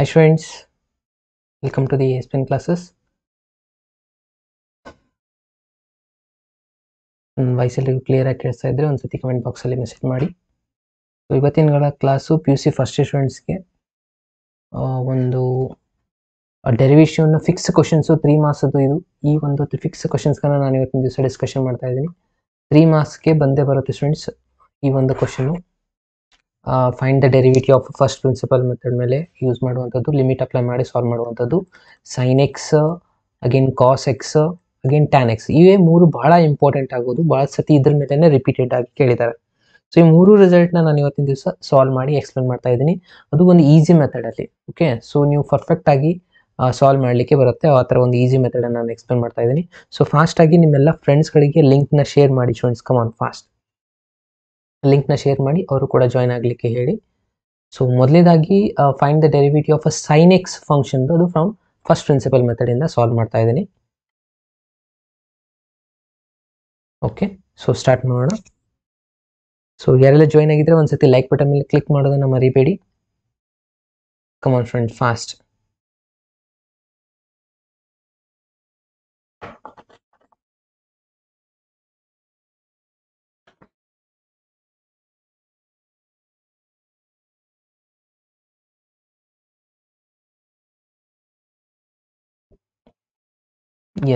Hi friends, welcome to the ESPN classes. Voice ಎಲ್ಲ clear ಆಗಿ ಕೇಳಿಸ್ತಾ ಇದ್ರೆ ಒಂದ್ಸತಿ ಕಮೆಂಟ್ ಬಾಕ್ಸ್ ಅಲ್ಲಿ ಮೆಸೇಜ್ ಮಾಡಿ. ಇವತ್ತಿನ ಕ್ಲಾಸು PUC ಫಸ್ಟ್ ಸ್ಟೂಡೆಂಟ್ಸ್ಗೆ ಒಂದು ಡೆರಿವೇಷನ್ ಫಿಕ್ಸ್ ಕ್ವಶನ್ಸ್ 3 ಮಾರ್ಕ್ಸ್ ಇದು. ಈ ಒಂದು ಫಿಕ್ಸ್ ಕ್ವಶನ್ಸ್ಗಳನ್ನ ನಾನು ಇವತ್ತಿನ ದಿವಸ ಡಿಸ್ಕಷನ್ ಮಾಡ್ತಾ ಇದ್ದೀನಿ. 3 ಮಾರ್ಕ್ಸ್ಗೆ ಬಂದೇ ಬರುತ್ತೆ ಸ್ಟೂಡೆಂಟ್ಸ್. ಈ ಒಂದು question find the derivative of first principle method ಮೇಲೆ ಯೂಸ್ ಮಾಡುವಂಥದ್ದು, ಲಿಮಿಟ್ ಅಪ್ಲೈ ಮಾಡಿ ಸಾಲ್ವ್ ಮಾಡುವಂಥದ್ದು, sine x again cos x again tan x. ಇವೇ ಮೂರು ಬಹಳ ಇಂಪಾರ್ಟೆಂಟ್ ಆಗೋದು, ಬಹಳ ಸತಿ ಇದ್ರ ಮೇಲೆ ರಿಪೀಟೆಡ್ ಆಗಿ ಕೇಳಿದ್ದಾರೆ. ಸೊ ಈ ಮೂರು ರಿಸಲ್ಟ್ನ ನಾನು ಇವತ್ತಿನ ದಿವಸ ಸಾಲ್ವ್ ಮಾಡಿ ಎಕ್ಸ್ಪ್ಲೇನ್ ಮಾಡ್ತಾ ಇದ್ದೀನಿ. ಅದು ಒಂದು ಈಸಿ ಮೆಥಡಲ್ಲಿ. ಓಕೆ, ಸೊ ನೀವು ಪರ್ಫೆಕ್ಟ್ ಆಗಿ ಸಾಲ್ವ್ ಮಾಡಲಿಕ್ಕೆ ಬರುತ್ತೆ. ಆ ಥರ ಒಂದು ಈಸಿ ಮೆಥಡನ್ನು ನಾನು ಎಕ್ಸ್ಪ್ಲೇನ್ ಮಾಡ್ತಾ ಇದ್ದೀನಿ. ಸೊ ಫಾಸ್ಟಾಗಿ ನಿಮ್ಮೆಲ್ಲ ಫ್ರೆಂಡ್ಸ್ಗಳಿಗೆ ಲಿಂಕ್ನ ಶೇರ್ ಮಾಡಿ ಸ್ಟೂಡೆಂಟ್ಸ್. ಕಮ್ ಆನ್ ಫಾಸ್ಟ್, ಲಿಂಕ್ನ ಶೇರ್ ಮಾಡಿ ಅವರು ಕೂಡ ಜಾಯ್ನ್ ಆಗಲಿಕ್ಕೆ ಹೇಳಿ. ಸೊ ಮೊದಲೇದಾಗಿ find the derivative of a sine x function, ಅದು ಫ್ರಮ್ ಫಸ್ಟ್ ಪ್ರಿನ್ಸಿಪಲ್ ಮೆಥಡಿಂದ ಸಾಲ್ವ್ ಮಾಡ್ತಾ ಇದ್ದೀನಿ. ಓಕೆ, ಸೊ ಸ್ಟಾರ್ಟ್ ಮಾಡೋಣ. ಸೊ ಯಾರೆಲ್ಲ ಜಾಯ್ನ್ ಆಗಿದ್ರೆ ಒಂದ್ಸತಿ ಲೈಕ್ ಬಟನ್ ಮೇಲೆ ಕ್ಲಿಕ್ ಮಾಡೋದನ್ನ ಮರಿಬೇಡಿ. Come on friend, fast.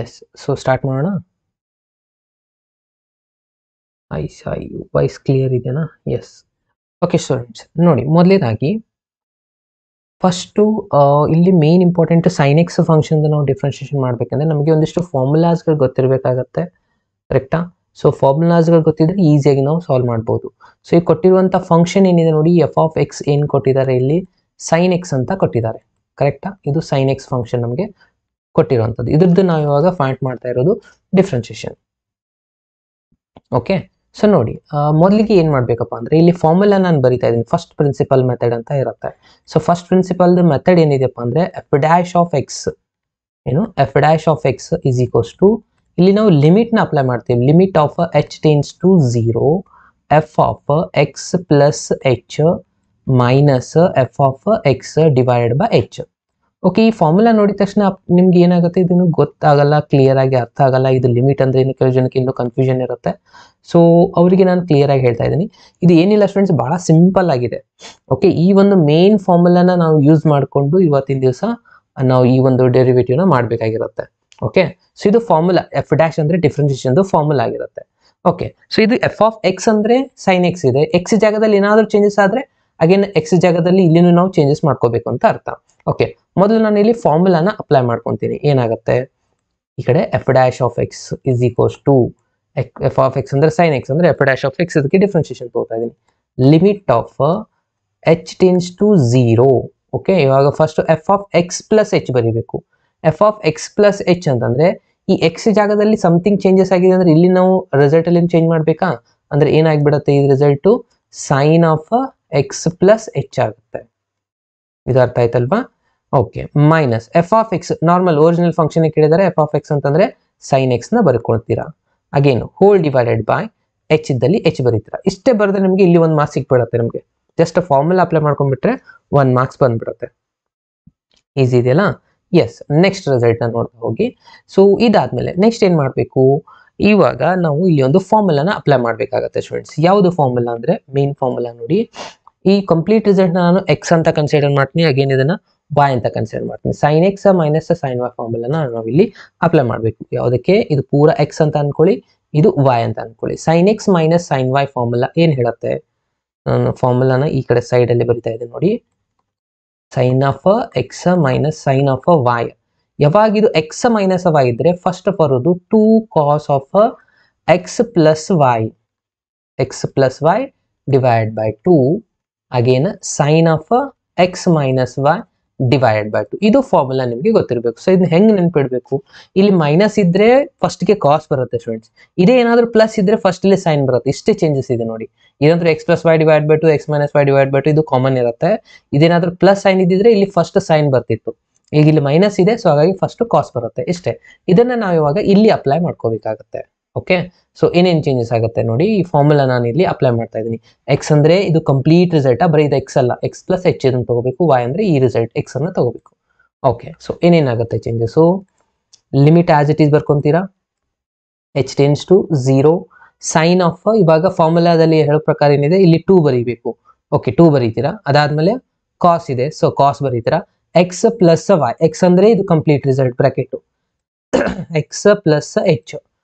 Yes, so start ಮಾಡೋಣ. ವಾಯ್ಸ್ ಕ್ಲಿಯರ್ ಇದೆನಾ? ಎಸ್. ಓಕೆ ಸ್ಟೂಡೆಂಟ್ಸ್, ನೋಡಿ ಮೊದಲೇದಾಗಿ ಫಸ್ಟು ಇಲ್ಲಿ main important sign x function ನಾವು ಡಿಫ್ರೆನ್ಷಿಯೇಷನ್ ಮಾಡಬೇಕಂದ್ರೆ ನಮಗೆ ಒಂದಿಷ್ಟು ಫಾರ್ಮುಲಾಸ್ಗಳು ಗೊತ್ತಿರಬೇಕಾಗತ್ತೆ. ಕರೆಕ್ಟಾ? ಸೊ ಫಾರ್ಮುಲಾಸ್ಗಳು ಗೊತ್ತಿದ್ರೆ ಈಸಿಯಾಗಿ ನಾವು ಸಾಲ್ವ್ ಮಾಡ್ಬೋದು. ಸೊ ಈಗ ಕೊಟ್ಟಿರುವಂಥ ಫಂಕ್ಷನ್ ಏನಿದೆ ನೋಡಿ, ಎಫ್ ಆಫ್ ಎಕ್ಸ್ ಏನು ಕೊಟ್ಟಿದ್ದಾರೆ ಇಲ್ಲಿ, ಸೈನ್ ಎಕ್ಸ್ ಅಂತ ಕೊಟ್ಟಿದ್ದಾರೆ. ಕರೆಕ್ಟಾ? ಇದು ಸೈನ್ ಎಕ್ಸ್ ಫಂಕ್ಷನ್ ನಮಗೆ ಕೊಟ್ಟಿರುವಂಥದ್ದು. ಇದ್ರದ್ದು ನಾವು ಇವಾಗ ಫೈಂಡ್ ಮಾಡ್ತಾ ಇರೋದು ಡಿಫ್ರೆನ್ಷಿಯೇಷನ್. ಓಕೆ, ಸೊ ನೋಡಿ ಮೊದಲಿಗೆ ಏನು ಮಾಡಬೇಕಪ್ಪ ಅಂದರೆ ಇಲ್ಲಿ ಫಾರ್ಮುಲಾ ನಾನು ಬರಿತಾ ಇದ್ದೀನಿ. ಫಸ್ಟ್ ಪ್ರಿನ್ಸಿಪಲ್ ಮೆಥಡ್ ಅಂತ ಇರುತ್ತೆ. ಸೊ ಫಸ್ಟ್ ಪ್ರಿನ್ಸಿಪಲ್ದು ಮೆಥಡ್ ಏನಿದೆಪ್ಪ ಅಂದರೆ ಎಫ್ ಡ್ಯಾಶ್ ಆಫ್ ಎಕ್ಸ್, ಏನು f dash of x is equals to, ಇಲ್ಲಿ ನಾವು ಲಿಮಿಟ್ನ ಅಪ್ಲೈ ಮಾಡ್ತೀವಿ. Limit of h tends to 0 f of x plus h minus f of x divided by h. Okay, ಈ formula ನೋಡಿದ ತಕ್ಷಣ ನಿಮ್ಗೆ ಏನಾಗುತ್ತೆ, ಇದನ್ನು ಗೊತ್ತಾಗಲ್ಲ, ಕ್ಲಿಯರ್ ಆಗಿ ಅರ್ಥ ಆಗಲ್ಲ. ಇದು ಲಿಮಿಟ್ ಅಂದ್ರೆ ಏನು, ಕೆಲವು ಜನಕ್ಕೆ ಇನ್ನೂ ಕನ್ಫ್ಯೂಷನ್ ಇರುತ್ತೆ. ಸೊ ಅವರಿಗೆ ನಾನು ಕ್ಲಿಯರ್ ಆಗಿ ಹೇಳ್ತಾ ಇದ್ದೀನಿ. ಇದು ಏನಿಲ್ಲ ಸ್ಟೂಡೆಂಟ್ಸ್, ಬಹಳ ಸಿಂಪಲ್ ಆಗಿದೆ. ಓಕೆ, ಈ ಒಂದು ಮೇನ್ ಫಾರ್ಮುಲಾನ ನಾವು ಯೂಸ್ ಮಾಡಿಕೊಂಡು ಇವತ್ತಿನ ದಿವಸ ನಾವು ಈ ಒಂದು ಡೆರಿವೇಟಿವ್ನ ಮಾಡಬೇಕಾಗಿರುತ್ತೆ. ಓಕೆ, ಸೊ ಇದು ಫಾರ್ಮುಲಾ. ಎಫ್ ಡ್ಯಾಶ್ ಅಂದ್ರೆ ಡಿಫ್ರೆನ್ಷಿಯೇಷನ್ ಫಾರ್ಮುಲಾ ಆಗಿರುತ್ತೆ. ಓಕೆ, ಸೊ ಇದು ಎಫ್ ಆಫ್ ಎಕ್ಸ್ ಅಂದ್ರೆ ಸೈನ್ ಎಕ್ಸ್ ಇದೆ. ಎಕ್ಸ್ ಜಾಗದಲ್ಲಿ ಏನಾದರೂ ಚೇಂಜಸ್ ಆದರೆ ಅಗೇನ್ ಎಕ್ಸ್ ಜಾಗದಲ್ಲಿ ಇಲ್ಲಿನೂ ನಾವು ಚೇಂಜಸ್ ಮಾಡ್ಕೋಬೇಕು ಅಂತ ಅರ್ಥ. ಓಕೆ, ಮೊದಲು ನಾನು ಇಲ್ಲಿ ಫಾರ್ಮುಲಾನ ಅಪ್ಲೈ ಮಾಡ್ಕೊತೀನಿ. ಏನಾಗುತ್ತೆ, ಈ ಕಡೆ f dash of x is equals to, f of x ಅಂದ್ರೆ ಸೈನ್ ಎಕ್ಸ್ ಅಂದ್ರೆ ಎಫ್ ಡ್ಯಾಶ್ ಆಫ್ ಎಕ್ಸ್, ಇದಕ್ಕೆ ಡಿಫ್ರೆನ್ಷಿಯೇಷನ್ ತಗೋತಾ ಇದ್ದೀನಿ. Limit of h tends to 0. Okay, ಇವಾಗ first f of x plus h ಬರೀಬೇಕು. F of x plus h ಅಂತಂದ್ರೆ ಈ X ಜಾಗದಲ್ಲಿ ಸಮಥಿಂಗ್ ಚೇಂಜಸ್ ಆಗಿದೆ ಅಂದ್ರೆ ಇಲ್ಲಿ ನಾವು ರಿಸಲ್ಟ್ ಅಲ್ಲಿ ಚೇಂಜ್ ಮಾಡ್ಬೇಕಾ ಅಂದ್ರೆ ಏನಾಗ್ಬಿಡುತ್ತೆ, ಈ result sine of x plus h ಆಗುತ್ತೆ. ಇದು ಅರ್ಥ ಆಯ್ತಲ್ವಾ? Okay, minus f of x, normal original function ಕೇಳಿದರೆ ಎಫ್ ಆಫ್ ಎಕ್ಸ್ ಅಂತಂದ್ರೆ ಸೈನ್ ಎಕ್ಸ್ ನ ಬರ್ಕೊಳ್ತೀರಾ. Again whole divided by h ಇದ್ದಲ್ಲಿ ಎಚ್ ಬರೀತೀರಾ. ಇಷ್ಟೇ ಬರೆದ್ರೆ ನಿಮಗೆ ಇಲ್ಲಿ 1 ಮಾರ್ಕ್ಸ್ ಸಿಕ್ಬಿಡುತ್ತೆ. ನಮಗೆ ಜಸ್ಟ್ ಫಾರ್ಮುಲಾ ಅಪ್ಲೈ ಮಾಡ್ಕೊಂಡ್ಬಿಟ್ರೆ 1 ಮಾರ್ಕ್ಸ್ ಬಂದ್ಬಿಡುತ್ತೆ. ಈಸಿ ಇದೆಯಲ್ಲ? ಎಸ್. ನೆಕ್ಸ್ಟ್ ರಿಸಲ್ಟ್ ನ ನೋಡ್ತಾ ಹೋಗಿ. ಸೊ ಇದಾದ್ಮೇಲೆ ನೆಕ್ಸ್ಟ್ ಏನ್ ಮಾಡಬೇಕು, ಇವಾಗ ನಾವು ಇಲ್ಲಿ ಒಂದು ಫಾರ್ಮುಲಾನ ಅಪ್ಲೈ ಮಾಡಬೇಕಾಗತ್ತೆ ಸ್ಟೂಡೆಂಟ್ಸ್. ಯಾವುದು ಫಾರ್ಮುಲಾ ಅಂದ್ರೆ ಮೇನ್ ಫಾರ್ಮುಲಾ ನೋಡಿ, ಈ ಕಂಪ್ಲೀಟ್ ರಿಸಲ್ಟ್ ನಾನು ಎಕ್ಸ್ ಅಂತ ಕನ್ಸಿಡರ್ ಮಾಡ್ತೀನಿ. ಅಗೇನ್ ಇದನ್ನ y ಅಂತ ಕನ್ಸಿಡರ್ ಮಾಡ್ತೀನಿ. Sine x minus sine y ಫಾರ್ಮುಲಾನ ನಾವು ಇಲ್ಲಿ ಅಪ್ಲೈ ಮಾಡಬೇಕು. ಯಾವುದಕ್ಕೆ, ಇದು ಪೂರ ಎಕ್ಸ್ ಅಂತ ಅನ್ಕೊಳ್ಳಿ, ಇದು y ಅಂತ ಅನ್ಕೊಳ್ಳಿ. Sine x minus sine y formula ಏನ್ ಹೇಳುತ್ತೆ, ನಾನು ಫಾರ್ಮುಲಾನ ಈ ಕಡೆ ಸೈಡ್ ಅಲ್ಲಿ ಬರಿತಾ ಇದ್ದೀನಿ ನೋಡಿ. Sine of x minus sine of y. ಯಾವಾಗ ಇದು ಎಕ್ಸ್ ಮೈನಸ್ ವೈ ಇದ್ರೆ ಫಸ್ಟ್ ಬರೋದು 2 cos of x plus y, x plus y divide by 2 again sine of x minus y divided by 2. ಇದು ಫಾರ್ಮುಲಾ ನಿಮಗೆ ಗೊತ್ತಿರಬೇಕು. ಸೊ ಇದನ್ನ ಹೆಂಗ್ ನೆನ್ಪಿಡ್ಬೇಕು, ಇಲ್ಲಿ ಮೈನಸ್ ಇದ್ರೆ ಫಸ್ಟ್ಗೆ ಕಾಸ್ ಬರುತ್ತೆ ಸ್ಟೂಡೆಂಟ್ಸ್. ಇದೇ ಏನಾದ್ರು ಪ್ಲಸ್ ಇದ್ರೆ ಫಸ್ಟ್ ಇಲ್ಲಿ ಸೈನ್ ಬರುತ್ತೆ. ಇಷ್ಟೇ ಚೇಂಜಸ್ ಇದೆ ನೋಡಿ. ಇದಂದ್ರೆ x plus y divide by 2, x minus y divide by 2 ಇದು ಕಾಮನ್ ಇರುತ್ತೆ. ಇದೇನಾದ್ರೂ ಪ್ಲಸ್ ಸೈನ್ ಇದ್ದಿದ್ರೆ ಇಲ್ಲಿ ಫಸ್ಟ್ ಸೈನ್ ಬರ್ತಿತ್ತು. ಈಗ ಇಲ್ಲಿ ಮೈನಸ್ ಇದೆ, ಸೊ ಹಾಗಾಗಿ ಫಸ್ಟ್ ಕಾಸ್ ಬರುತ್ತೆ. ಇಷ್ಟೇ. ಇದನ್ನ ನಾವು ಇವಾಗ ಇಲ್ಲಿ ಅಪ್ಲೈ ಮಾಡ್ಕೋಬೇಕಾಗತ್ತೆ. ಓಕೆ, ಸೊ ಏನೇನು ಚೇಂಜಸ್ ಆಗುತ್ತೆ ನೋಡಿ, ಈ ಫಾರ್ಮುಲಾ ನಾನು ಇಲ್ಲಿ ಅಪ್ಲೈ ಮಾಡ್ತಾ ಇದ್ದೀನಿ. ಎಕ್ಸ್ ಅಂದರೆ ಇದು ಕಂಪ್ಲೀಟ್ ರಿಸಲ್ಟ್, ಬರೀ ಇದು ಎಕ್ಸ್ ಅಲ್ಲ, ಎಕ್ಸ್ ಪ್ಲಸ್ ಎಚ್ ಇದನ್ನು ತಗೋಬೇಕು, ವೈ ಅಂದರೆ ಈ ರಿಸಲ್ಟ್ ಎಕ್ಸ್ ಅನ್ನು ತಗೋಬೇಕು. ಓಕೆ, ಸೊ ಏನೇನಾಗುತ್ತೆ changes, limit as it is ಬರ್ಕೊಂತೀರಾ, h tends to 0, sine of, ಇವಾಗ ಫಾರ್ಮುಲಾದಲ್ಲಿ ಹೇಳೋ ಪ್ರಕಾರ ಏನಿದೆ ಇಲ್ಲಿ 2 ಬರೀಬೇಕು. ಓಕೆ, 2 ಬರೀತೀರಾ. ಅದಾದ್ಮೇಲೆ ಕಾಸ್ ಇದೆ, ಸೊ ಕಾಸ್ ಬರೀತೀರಾ. ಎಕ್ಸ್ ಪ್ಲಸ್ ವೈ, ಎಕ್ಸ್ ಅಂದರೆ ಇದು complete result bracket, x plus h,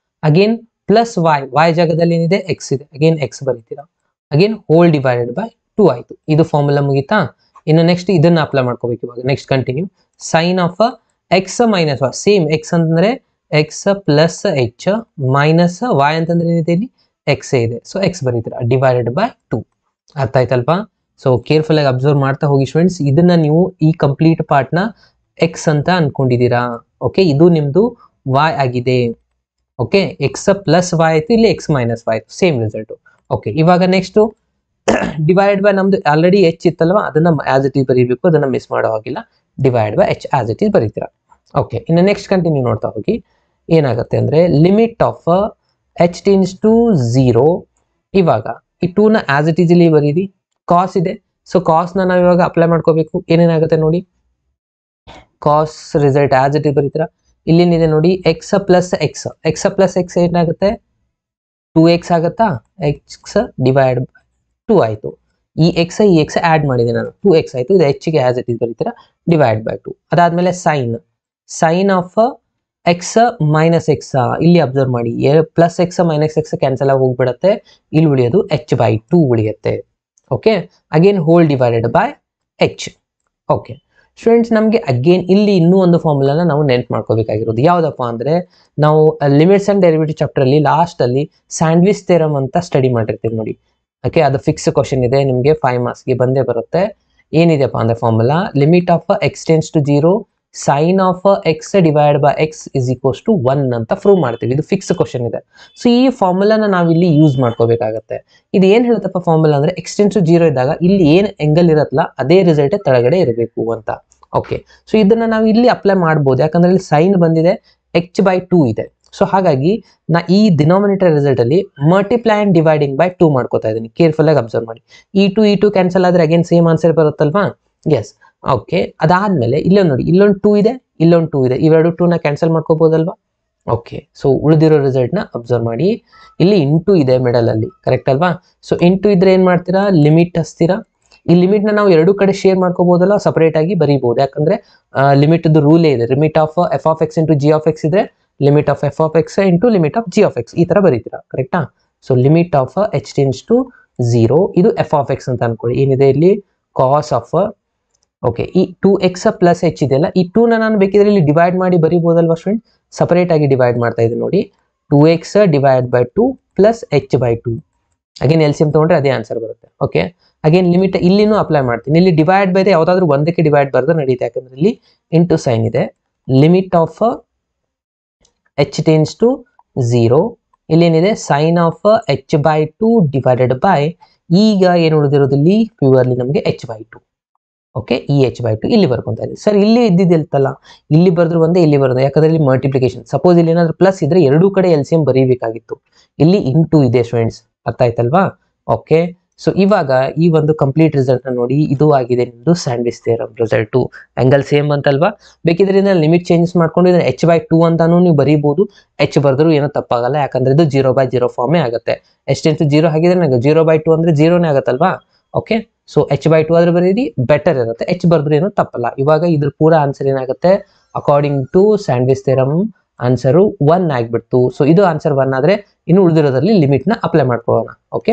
again plus y, y ಜಾಗದಲ್ಲಿ ಏನಿದೆ ಎಕ್ಸ್ ಇದೆ, ಅಗೇನ್ ಎಕ್ಸ್ ಬರೀತೀರಾ. ಅಗೇನ್ ಹೋಲ್ ಡಿವೈಡೆಡ್ ಬೈ 2 ಆಯಿತು. ಇದು ಫಾರ್ಮುಲಾ ಮುಗಿತಾ. ಇನ್ನು ನೆಕ್ಸ್ಟ್ ಇದನ್ನ ಅಪ್ಲೈ ಮಾಡ್ಕೋಬೇಕು ಇವಾಗ. Next continue, sine of x minus y, same x ಅಂತಂದ್ರೆ x plus h minus y ಅಂತಂದ್ರೆ ಏನಿದೆ ಇಲ್ಲಿ ಎಕ್ಸ್ ಇದೆ, ಸೊ ಎಕ್ಸ್ ಬರೀತೀರಾ ಡಿವೈಡೆಡ್ ಬೈ 2. ಅರ್ಥ ಆಯ್ತಲ್ವಾ? ಸೊ ಕೇರ್ಫುಲ್ ಆಗಿ ಅಬ್ಸರ್ವ್ ಮಾಡ್ತಾ ಹೋಗಿ ಸ್ಟೂಡೆಂಟ್ಸ್. ಇದನ್ನ ನೀವು ಈ ಕಂಪ್ಲೀಟ್ ಪಾರ್ಟ್ನ ಎಕ್ಸ್ ಅಂತ ಅನ್ಕೊಂಡಿದ್ದೀರಾ. ಓಕೆ, ಇದು ನಿಮ್ದು ವೈ ಆಗಿದೆ. ಓಕೆ, ಎಕ್ಸ್ ಪ್ಲಸ್ ವೈ ಆಯ್ತು, ಇಲ್ಲಿ ಎಕ್ಸ್ ಮೈನಸ್ ವೈ ಆಯ್ತು, ಸೇಮ್ ರಿಸಲ್ಟ್. ಓಕೆ, ಇವಾಗ ನೆಕ್ಸ್ಟ್ ಡಿವೈಡ್ ಬೈ, ನಮ್ದು ಆಲ್ರೆಡಿ ಎಚ್ ಇತ್ತಲ್ವಾ, ಅದನ್ನ ಆಸ್ ಇಟ್ ಈಸ್ ಬರೀಬೇಕು, ಅದನ್ನ ಮಿಸ್ ಮಾಡೋ ಹಾಗಿಲ್ಲ. Divide by h as it is ಬರೀತೀರಾ. ಓಕೆ, ಇನ್ನು ನೆಕ್ಸ್ಟ್ ಕಂಟಿನ್ಯೂ ನೋಡ್ತಾ ಹೋಗಿ. ಏನಾಗುತ್ತೆ ಅಂದ್ರೆ limit of h tends to 0. ಇವಾಗ ಈ 2ನ ಆಸ್ ಇಟ್ ಈಸ್ ಇಲ್ಲಿ ಬರೀರಿ. ಕಾಸ್ ಇದೆ, ಸೊ ಕಾಸ್ನ ನಾವು ಇವಾಗ ಅಪ್ಲೈ ಮಾಡ್ಕೋಬೇಕು. ಏನೇನಾಗುತ್ತೆ ನೋಡಿ, ಕಾಸ್ ರಿಸಲ್ಟ್ ಆಸ್ ಇಟ್ ಈಸ್ ಬರೀತೀರಾ. ಇಲ್ಲೇನಿದೆ ನೋಡಿ, X plus x, x plus x ಏನಾಗುತ್ತೆ 2x ಆಗುತ್ತಾ, ಎಕ್ಸ್ ಡಿವೈಡ್ 2 ಆಯಿತು. ಈ ಎಕ್ಸ್ ಆ್ಯಡ್ ಮಾಡಿದೆ ನಾನು, 2x ಆಯಿತು. ಇದು ಎಚ್ಗೆ ಆಸ್ ಇಟ್ ಈಸ್ ಬರೀತೀರಾ ಡಿವೈಡ್ ಬೈ 2. ಅದಾದ್ಮೇಲೆ sine of x minus x, ಇಲ್ಲಿ ಅಬ್ಸರ್ವ್ ಮಾಡಿ, plus x minus x cancel ಆಗಿ ಹೋಗ್ಬಿಡತ್ತೆ, ಇಲ್ಲಿ ಉಳಿಯೋದು h ಬೈ 2 ಉಳಿಯುತ್ತೆ. Okay, again whole divided by h. Okay students, ನಮಗೆ ಅಗೇನ್ ಇಲ್ಲಿ ಇನ್ನೂ ಒಂದು ಫಾರ್ಮುಲಾನ ನಾವು ನೆನ್ಪು ಮಾಡ್ಕೋಬೇಕಾಗಿರೋದು ಯಾವುದಪ್ಪ ಅಂದರೆ, ನಾವು ಲಿಮಿಟ್ಸ್ ಆ್ಯಂಡ್ ಡೆರಿವೇಟಿವ್ ಚಾಪ್ಟರಲ್ಲಿ ಲಾಸ್ಟಲ್ಲಿ ಸ್ಯಾಂಡ್ವಿಚ್ ಥಿಯರಮ್ ಅಂತ ಸ್ಟಡಿ ಮಾಡಿರ್ತೀವಿ ನೋಡಿ. ಓಕೆ, ಅದು ಫಿಕ್ಸ್ ಕ್ವಶನ್ ಇದೆ, ನಿಮಗೆ 5 ಮಾರ್ಕ್ಸ್ಗೆ ಬಂದೇ ಬರುತ್ತೆ. ಏನಿದೆಪ್ಪ ಅಂದರೆ formula, limit of x tends to 0, sine of x divide by x is equals to 1 ಅಂತ ಪ್ರೂವ್ ಮಾಡ್ತೀವಿ. ಇದು ಫಿಕ್ಸ್ ಕ್ವಶನ್ ಇದೆ. ಸೊ ಈ ಫಾರ್ಮುಲಾನ ನಾವಿಲ್ಲಿ ಯೂಸ್ ಮಾಡ್ಕೋಬೇಕಾಗತ್ತೆ. ಇದು ಏನು ಹೇಳುತ್ತಪ್ಪ ಫಾರ್ಮುಲಾ ಅಂದರೆ, ಎಕ್ಸ್ ಟೆನ್ಸ್ ಟು 0 ಇದ್ದಾಗ ಇಲ್ಲಿ ಏನು ಎಂಗಲ್ ಇರತ್ತಲ್ಲ ಅದೇ ರಿಸಲ್ಟ್ ತೆಳಗಡೆ ಇರಬೇಕು ಅಂತ. ಓಕೆ, ಸೊ ಇದನ್ನ ನಾವು ಇಲ್ಲಿ ಅಪ್ಲೈ ಮಾಡ್ಬೋದು, ಯಾಕಂದ್ರೆ ಇಲ್ಲಿ ಸೈನ್ ಬಂದಿದೆ, h ಬೈ 2 ಇದೆ. ಸೊ ಹಾಗಾಗಿ ನಾ ಈ ಡಿನಾಮಿನೇಟರ್ ರಿಸಲ್ಟ್ ಅಲ್ಲಿ ಮಲ್ಟಿಪ್ಲೈ ಅಂಡ್ ಡಿವೈಡಿಂಗ್ ಬೈ 2 ಮಾಡ್ಕೋತಾ ಇದ್ದೀನಿ. ಕೇರ್ಫುಲ್ ಆಗಿ ಅಬ್ಸರ್ವ್ ಮಾಡಿ. ಈ 2 ಕ್ಯಾನ್ಸಲ್ ಆದ್ರೆ ಅಗೇನ್ ಸೇಮ್ ಆನ್ಸರ್ ಬರುತ್ತಲ್ವಾ? ಎಸ್. ಓಕೆ, ಅದಾದ್ಮೇಲೆ ಇಲ್ಲೊಂದು ನೋಡಿ, ಇಲ್ಲೊಂದು 2 ಇದೆ, ಇಲ್ಲೊಂದು 2 ಇದೆ, ಇವೆರಡು 2ನ ಕ್ಯಾನ್ಸಲ್ ಮಾಡ್ಕೋಬಹುದಲ್ವಾ? ಓಕೆ, ಸೊ ಉಳಿದಿರೋ ರಿಸಲ್ಟ್ನ ಅಬ್ಸರ್ವ್ ಮಾಡಿ. ಇಲ್ಲಿ ಇಂಟು ಇದೆ ಮಿಡಲ್ ಅಲ್ಲಿ, ಕರೆಕ್ಟ್ ಅಲ್ವಾ? ಸೊ ಇಂಟು ಇದ್ರೆ ಏನ್ ಮಾಡ್ತೀರಾ, ಲಿಮಿಟ್ ಹಚ್ತೀರಾ. ಈ ಲಿಮಿಟ್ನ ನಾವು ಎರಡು ಕಡೆ ಶೇರ್ ಮಾಡ್ಕೋಬಹುದಲ್ಲ, ಸಪರೇಟ್ ಆಗಿ ಬರೀಬಹುದು. ಯಾಕಂದ್ರೆ ಲಿಮಿಟ್ ರೂಲೇ ಇದೆ, limit of f of x into g of x ಇದ್ರೆ limit of f of x into limit of g of x ಈ ತರ ಬರೀತೀರಾ, ಕರೆಕ್ಟಾ? So limit of h tends to 0, ಇದು ಎಫ್ ಆಫ್ ಎಕ್ಸ್ ಅಂತ ಅನ್ಕೊಳ್ಳಿ. ಏನಿದೆ ಇಲ್ಲಿ ಕಾಸ್ ಆಫ್, ಓಕೆ, ಈ 2x ಪ್ಲಸ್ ಎಚ್ ಇದೆಯಲ್ಲ, ಈ 2ನ ನಾನು ಬೇಕಿದ್ರೆ ಇಲ್ಲಿ ಡಿವೈಡ್ ಮಾಡಿ ಬರೀಬಹುದಲ್ವಾ ಸ್ಟೂಡೆಂಟ್? ಸಪರೇಟ್ ಆಗಿ ಡಿವೈಡ್ ಮಾಡ್ತಾ ಇದ್ದೀನಿ ನೋಡಿ, 2x divide by 2 plus h by 2. Again LCM ತಗೊಂಡ್ರೆ ಅದೇ ಆನ್ಸರ್ ಬರುತ್ತೆ. ಓಕೆ, ಅಗೇನ್ ಲಿಮಿಟ್ ಇಲ್ಲಿನೂ ಅಪ್ಲೈ ಮಾಡ್ತೀನಿ. ಇಲ್ಲಿ ಡಿವೈಡ್ ಬೈ ಯಾವುದಾದ್ರೂ ಒಂದಕ್ಕೆ ಡಿವೈಡ್ ಬರೆದ್ರೆ ನಡೀತೆ, ಯಾಕಂದ್ರೆ ಇಲ್ಲಿ ಇಂಟು ಸೈನ್ ಇದೆ. Limit of h tends to 0, ಇಲ್ಲೇನಿದೆ sine of h by 2 divided by, ಈಗ ಏನು ಉಳಿದಿರೋದು ಇಲ್ಲಿ ಪ್ಯೂರ್ಲಿ ನಮಗೆ ಎಚ್ ಬೈ 2. ಓಕೆ, ಈ ಎಚ್ ಬೈ 2 ಇಲ್ಲಿ ಬರ್ಕೊಂತ ಇದೆ. ಸರ್ ಇಲ್ಲಿ ಇದ್ದಿದ್ದಿಲ್ತಲ್ಲ, ಇಲ್ಲಿ ಬರೆದ್ರು ಒಂದೇ, ಇಲ್ಲಿ ಬರೋದು, ಯಾಕಂದ್ರೆ ಇಲ್ಲಿ ಮಲ್ಟಿಪ್ಲಿಕೇಶನ್. ಸಪೋಸ್ ಇಲ್ಲಿ ಏನಾದ್ರು ಪ್ಲಸ್ ಇದ್ರೆ ಎರಡೂ ಕಡೆ ಎಲ್ಸಿಎಂ ಬರೀಬೇಕಾಗಿತ್ತು, ಇಲ್ಲಿ ಇಂಟು ಇದೆ ಸ್ಟೂಡೆಂಟ್ಸ್. ಅರ್ಥ ಆಯ್ತಲ್ವಾ? ಓಕೆ, ಸೊ ಇವಾಗ ಈ ಒಂದು ಕಂಪ್ಲೀಟ್ ರಿಸಲ್ಟ್ ನೋಡಿ, ಇದು ಆಗಿದೆ ನಿಮ್ದು sandwich theorem result. Angle same ಅಂತಲ್ವಾ? ಬೇಕಿದ್ರೆ ಇದನ್ನ ಲಿಮಿಟ್ ಚೇಂಜಸ್ ಮಾಡ್ಕೊಂಡು ಇದನ್ನ ಎಚ್ ಬೈ 2 ಅಂತಾನು ನೀವು ಬರೀಬಹುದು. ಎಚ್ ಬರೆದ್ರು ಏನೋ ತಪ್ಪಾಗಲ್ಲ, ಯಾಕಂದ್ರೆ ಇದು 0/0 ಫಾರ್ಮೇ ಆಗುತ್ತೆ. ಎಚ್ ಟೆನ್ಸ್ ಟು 0 ಹಾಗಿದ್ರೆ ನನಗೆ 0/2 ಅಂದ್ರೆ 0ನೇ ಆಗುತ್ತಲ್ವಾ? ಓಕೆ, ಸೊ ಎಚ್ ಬೈ 2 ಆದ್ರೆ ಬರೀರಿ, ಬೆಟರ್ ಇರುತ್ತೆ. ಎಚ್ ಬರೆದ್ರು ಏನೋ ತಪ್ಪಲ್ಲ. ಇವಾಗ ಇದ್ರ ಪೂರ ಆನ್ಸರ್ ಏನಾಗುತ್ತೆ, according to sandwich theorem answer 1 ಆಗ್ಬಿಡ್ತು. ಸೊ ಇದು ಆನ್ಸರ್ 1 ಆದ್ರೆ ಇನ್ನು ಉಳಿದಿರೋದ್ರಲ್ಲಿ ಲಿಮಿಟ್ನ ಅಪ್ಲೈ ಮಾಡ್ಕೊಳ್ಳೋಣ. ಓಕೆ,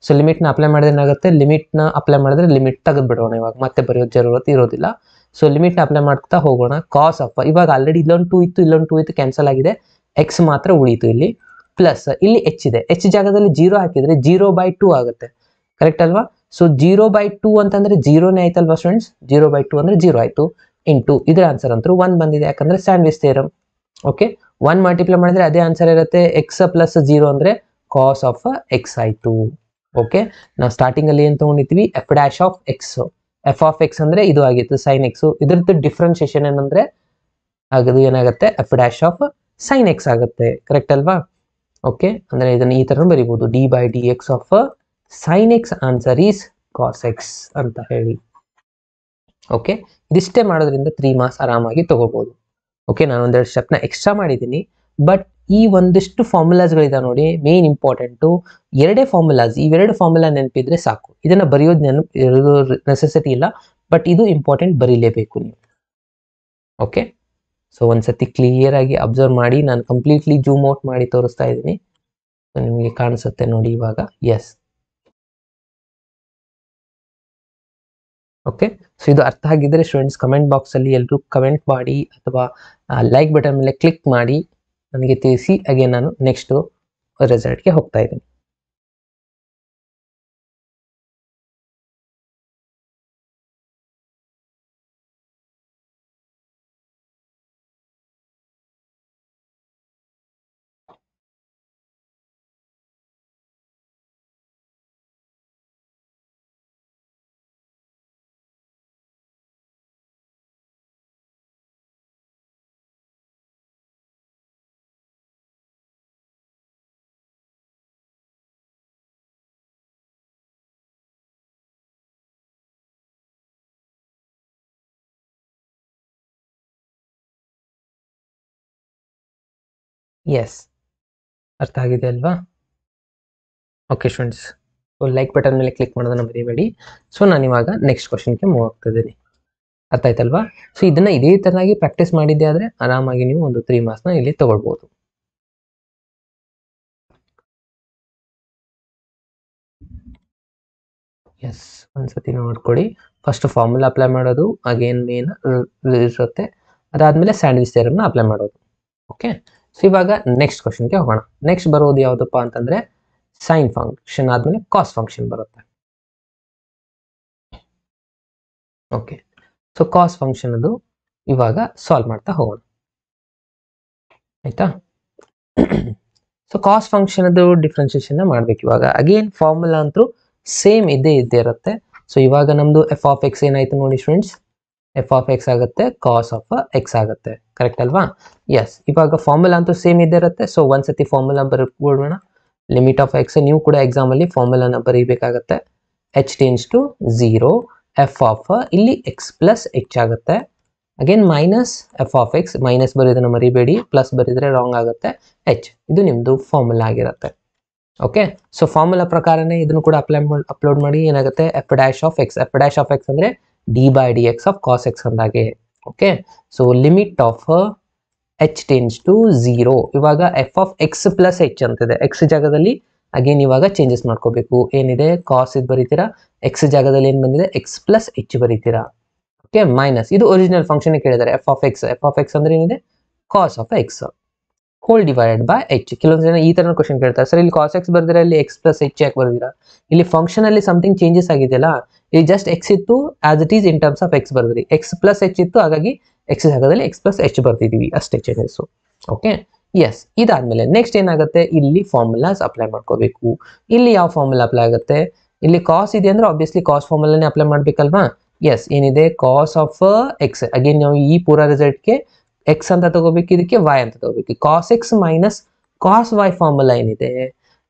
ಸೊ ಲಿಮಿಟ್ನ ಅಪ್ಲೈ ಮಾಡಿದ್ರೆ ಏನಾಗುತ್ತೆ, ಲಿಮಿಟ್ನ ಅಪ್ಲೈ ಮಾಡಿದ್ರೆ ಲಿಮಿಟ್ ತೆಗೆದ್ಬಿಡೋಣ. ಇವಾಗ ಮತ್ತೆ ಬರೆಯೋ ಜರೂರತ್ ಇರೋದಿಲ್ಲ. ಸೊ ಲಿಮಿಟ್ನ ಅಪ್ಲೈ ಮಾಡ್ತಾ ಹೋಗೋಣ. ಕಾಸ್ ಆಫ್, ಇವಾಗ ಆಲ್ರೆಡಿ ಇಲ್ಲೊಂದು 2 ಇತ್ತು, ಇಲ್ಲೊಂದು 2 ಇತ್ತು, ಕ್ಯಾನ್ಸಲ್ ಆಗಿದೆ. ಎಕ್ಸ್ ಮಾತ್ರ ಉಳಿಯಿತು ಇಲ್ಲಿ. ಪ್ಲಸ್ ಇಲ್ಲಿ ಎಚ್ ಇದೆ, ಎಚ್ ಜಾಗದಲ್ಲಿ 0 ಹಾಕಿದ್ರೆ 0/2 ಆಗುತ್ತೆ, ಕರೆಕ್ಟ್ ಅಲ್ವಾ? ಸೊ 0/2 ಅಂತಂದ್ರೆ 0ನೇ ಆಯ್ತಲ್ವಾ ಸ್ಟೂಡೆಂಟ್ಸ್? 0/2 ಅಂದ್ರೆ 0 ಆಯ್ತು. ಇಂಟು ಇದರ ಆನ್ಸರ್ ಅಂತೂ 1 ಬಂದಿದೆ, ಯಾಕಂದ್ರೆ ಸ್ಯಾಂಡ್ವಿಚ್ ಥಿಯರಮ್. ಓಕೆ, 1 ಮಲ್ಟಿಪ್ಲೈ ಮಾಡಿದ್ರೆ ಅದೇ ಆನ್ಸರ್ ಇರುತ್ತೆ. ಎಕ್ಸ್ ಪ್ಲಸ್ 0 ಅಂದ್ರೆ ಕಾಸ್ ಆಫ್ ಎಕ್ಸ್ ಆಯ್ತು. ಓಕೆ, ನಾವು ಸ್ಟಾರ್ಟಿಂಗ್ ಅಲ್ಲಿ ಏನ್ ತಗೊಂಡಿದ್ವಿ, f dash of x. F of x ಅಂದ್ರೆ ಇದು ಆಗಿತ್ತು ಸೈನ್ ಎಕ್ಸ್. ಇದ್ರದ್ದು ಡಿಫ್ರೆನ್ಸಿಯೇಷನ್ ಏನಂದ್ರೆ ಆಗದು ಏನಾಗುತ್ತೆ, f dash of sine x ಆಗುತ್ತೆ, ಕರೆಕ್ಟ್ ಅಲ್ವಾ? ಓಕೆ, ಅಂದರೆ ಇದನ್ನು ಈ ಥರ ಬರಿಬೋದು, d by d x of sine x answer is cos x ಅಂತ ಹೇಳಿ. ಓಕೆ, ಇದಿಷ್ಟೇ ಮಾಡೋದ್ರಿಂದ 3 ಮಾರ್ಕ್ಸ್ ಆರಾಮಾಗಿ ತಗೋಬಹುದು. ಓಕೆ, ನಾನು ಒಂದೆರಡು ಸ್ಟೆಪ್ನ ಎಕ್ಸ್ಟ್ರಾ ಮಾಡಿದ್ದೀನಿ, ಬಟ್ ಈ ಒಂದಿಷ್ಟು ಫಾರ್ಮುಲಾಸ್ಗಳಿದೆ ನೋಡಿ, ಮೇನ್ ಇಂಪಾರ್ಟೆಂಟು ಎರಡೇ ಫಾರ್ಮುಲಾಸ್, ಇವೆರಡು ಫಾರ್ಮುಲಾ ನೆನಪಿದ್ರೆ ಸಾಕು. ಇದನ್ನು ಬರೆಯೋದು ನೆಸೆಸಿಟಿ ಇಲ್ಲ, ಬಟ್ ಇದು ಇಂಪಾರ್ಟೆಂಟ್, ಬರೀಲೇಬೇಕು ನೀವು. ಓಕೆ, ಸೊ ಒಂದ್ಸತಿ ಕ್ಲಿಯರ್ ಆಗಿ ಅಬ್ಸರ್ವ್ ಮಾಡಿ, ನಾನು ಕಂಪ್ಲೀಟ್ಲಿ ಜೂಮ್ ಔಟ್ ಮಾಡಿ ತೋರಿಸ್ತಾ ಇದ್ದೀನಿ. ನಿಮಗೆ ಕಾಣಿಸುತ್ತೆ ನೋಡಿ ಇವಾಗ. ಎಸ್, ಓಕೆ, ಸೊ ಇದು ಅರ್ಥ ಆಗಿದ್ರೆ ಸ್ಟೂಡೆಂಟ್ಸ್ ಕಮೆಂಟ್ ಬಾಕ್ಸಲ್ಲಿ ಎಲ್ಲರೂ ಕಮೆಂಟ್ ಮಾಡಿ ಅಥವಾ ಲೈಕ್ ಬಟನ್ ಮೇಲೆ ಕ್ಲಿಕ್ ಮಾಡಿ ನನಗೆ ತಿಳಿಸಿ. ಹಾಗೆ ನಾನು ನೆಕ್ಸ್ಟು ರಿಸಲ್ಟ್ಗೆ ಹೋಗ್ತಾ ಇದ್ದೀನಿ. ಎಸ್, ಅರ್ಥ ಆಗಿದೆ ಅಲ್ವಾ? Okay students, so like button ಮೇಲೆ ಕ್ಲಿಕ್ ಮಾಡೋದನ್ನ ಮರಿಬೇಡಿ. ಸೊ ನಾನು ಇವಾಗ ನೆಕ್ಸ್ಟ್ ಕ್ವಶನ್ಗೆ ಮೂವ್ ಆಗ್ತಾ ಇದ್ದೀನಿ. ಅರ್ಥ ಆಯ್ತಲ್ವಾ? ಸೊ ಇದನ್ನ ಇದೇ ತರನಾಗಿ ಪ್ರಾಕ್ಟೀಸ್ ಮಾಡಿದ್ದೆ ಆದರೆ ಆರಾಮಾಗಿ ನೀವು ಒಂದು 3 ಮಾರ್ಕ್ಸ್ನ ಇಲ್ಲಿ ತಗೊಳ್ಬೋದು. ಎಸ್, ಒಂದ್ಸತಿ ನೋಡ್ಕೊಳ್ಳಿ. ಫಸ್ಟ್ ಫಾರ್ಮುಲಾ ಅಪ್ಲೈ ಮಾಡೋದು, ಅಗೇನ್ ಮೇನ್ ಇರುತ್ತೆ, ಅದಾದ್ಮೇಲೆ ಸ್ಯಾಂಡ್ವಿಚ್ ಥಿಯರಮ್ನ ಅಪ್ಲೈ ಮಾಡೋದು. ಓಕೆ, ಸೊ ಇವಾಗ ನೆಕ್ಸ್ಟ್ ಕ್ವಶನ್ಗೆ ಹೋಗೋಣ. ನೆಕ್ಸ್ಟ್ ಬರೋದು ಯಾವುದಪ್ಪ ಅಂತಂದ್ರೆ ಸೈನ್ ಫಂಕ್ಷನ್ ಆದ್ಮೇಲೆ ಕಾಸ್ ಫಂಕ್ಷನ್ ಬರುತ್ತೆ. ಓಕೆ, ಸೊ ಕಾಸ್ ಫಂಕ್ಷನ್ ಅದು ಇವಾಗ ಸಾಲ್ವ್ ಮಾಡ್ತಾ ಹೋಗೋಣ, ಆಯ್ತಾ? ಸೊ ಕಾಸ್ ಫಂಕ್ಷನ್ ಅದು ಡಿಫ್ರೆನ್ಸಿಯೇಷನ್ ಮಾಡ್ಬೇಕು ಇವಾಗ. ಅಗೇನ್ ಫಾರ್ಮುಲಾ ಅಂತೂ ಸೇಮ್ ಇದ್ದೇ ಇರುತ್ತೆ. ಸೊ ಇವಾಗ ನಮ್ದು ಎಫ್ ಆಫ್ ಎಕ್ಸ್ ಏನಾಯ್ತು ನೋಡಿ ಸ್ಟೂಡೆಂಟ್ಸ್, ಎಫ್ ಆಫ್ ಎಕ್ಸ್ ಆಗುತ್ತೆ, ಕಾಸ್ ಆಫ್ ಎಕ್ಸ್ ಆಗುತ್ತೆ, ಕರೆಕ್ಟ್ ಅಲ್ವಾ? ಎಸ್, ಇವಾಗ ಫಾರ್ಮುಲಾ ಅಂತೂ ಸೇಮ್ ಇದ್ದೇ ಇರುತ್ತೆ. ಸೊ ಒಂದ್ಸತಿ ಫಾರ್ಮುಲಾ ಬರ್ಬಿಡೋಣ. ಲಿಮಿಟ್ ಆಫ್ ಎಕ್ಸ್, ನೀವು ಕೂಡ ಎಕ್ಸಾಮಲ್ಲಿ ಫಾರ್ಮುಲಾನ ಬರೀಬೇಕಾಗತ್ತೆ. H tends to 0, f of ಇಲ್ಲಿ ಎಕ್ಸ್ ಪ್ಲಸ್ ಎಚ್ ಆಗುತ್ತೆ. Again minus f of x, minus ಬರೋದನ್ನು ಮರಿಬೇಡಿ, ಪ್ಲಸ್ ಬರೀದ್ರೆ ರಾಂಗ್ ಆಗುತ್ತೆ. ಎಚ್, ಇದು ನಿಮ್ಮದು ಫಾರ್ಮುಲಾ ಆಗಿರುತ್ತೆ. ಓಕೆ, ಸೊ ಫಾರ್ಮುಲಾ ಪ್ರಕಾರನೇ ಇದನ್ನು ಕೂಡ ಅಪ್ಲೋಡ್ ಮಾಡಿ. ಏನಾಗುತ್ತೆ, f dash of x, f dash of x ಅಂದರೆ d by d x of cos x ಅಂದಾಗೆ. Okay, so limit of h tends to 0, ಇವಾಗ f of x plus h ಅಂತಿದೆ. X ಜಾಗದಲ್ಲಿ ಅಗೇನ್ ಇವಾಗ ಚೇಂಜಸ್ ಮಾಡ್ಕೋಬೇಕು. ಏನಿದೆ ಕಾಸ್ ಇದು ಬರೀತೀರಾ, ಎಕ್ಸ್ ಜಾಗದಲ್ಲಿ ಏನು ಬಂದಿದೆ ಎಕ್ಸ್ ಪ್ಲಸ್ ಎಚ್ ಬರೀತೀರಾ. ಓಕೆ, ಮೈನಸ್ ಇದು ಒರಿಜಿನಲ್ ಫಂಕ್ಷನ್ ಕೇಳಿದ್ದಾರೆ, f of x. F of x ಅಂದ್ರೆ ಏನಿದೆ, cos of X hole divided by H. ಕೆಲವೊಂದು ಜನ ಈ ತರ ಕ್ವಶನ್ ಕೇಳ್ತಾರೆ, ಸರ್ ಇಲ್ಲಿ ಕಾಸ್ ಎಕ್ಸ್ ಬರ್ದಿರಾ, ಇಲ್ಲಿ ಎಕ್ಸ್ ಪ್ಲಸ್ ಎಚ್ ಯಾಕೆ ಬರ್ದಿರಾ? ಇಲ್ಲಿ ಫಂಕ್ಷನ್ ಅಲ್ಲಿ ಸಮಥಿಂಗ್ ಚೇಂಜಸ್ ಆಗಿದೆಯಲ್ಲ, ಇಲ್ಲಿ ಜಸ್ಟ್ ಎಕ್ಸ್ ಇತ್ತು as it is in terms of x ಬರ್ದ್ರಿ, ಎಕ್ಸ್ ಪ್ಲಸ್ ಎಚ್ ಇತ್ತು, ಹಾಗಾಗಿ ಎಕ್ಸ್ ಜಾಗದಲ್ಲಿ ಎಕ್ಸ್ ಪ್ಲಸ್ ಎಚ್ ಬರ್ತಿದೀವಿ, ಅಷ್ಟೇ ಚೇಂಜಸ್. ಓಕೆ, ಎಸ್, ಇದಾದ್ಮೇಲೆ ನೆಕ್ಸ್ಟ್ ಏನಾಗುತ್ತೆ, ಇಲ್ಲಿ ಫಾರ್ಮುಲಾಸ್ ಅಪ್ಲೈ ಮಾಡ್ಕೋಬೇಕು. ಇಲ್ಲಿ ಯಾವ ಫಾರ್ಮುಲಾ ಅಪ್ಲೈ ಆಗುತ್ತೆ, ಇಲ್ಲಿ ಕಾಸ್ ಇದೆ ಅಂದ್ರೆ ಆಬ್ವಿಯಸ್ಲಿ ಕಾಸ್ ಫಾರ್ಮುಲಾನೇ ಅಪ್ಲೈ ಮಾಡ್ಬೇಕಲ್ವಾ? ಎಸ್, ಏನಿದೆ ಕಾಸ್ ಆಫ್ ಎಕ್ಸ್, ಅಗೇನ್ ನಾವು ಈ ಪೂರ ರಿಸಲ್ಟ್ಗೆ ಎಕ್ಸ್ ಅಂತ ತಗೋಬೇಕು, ಇದಕ್ಕೆ ವೈ ಅಂತ ತಗೋಬೇಕು. Cos x minus cos y formula ಏನಿದೆ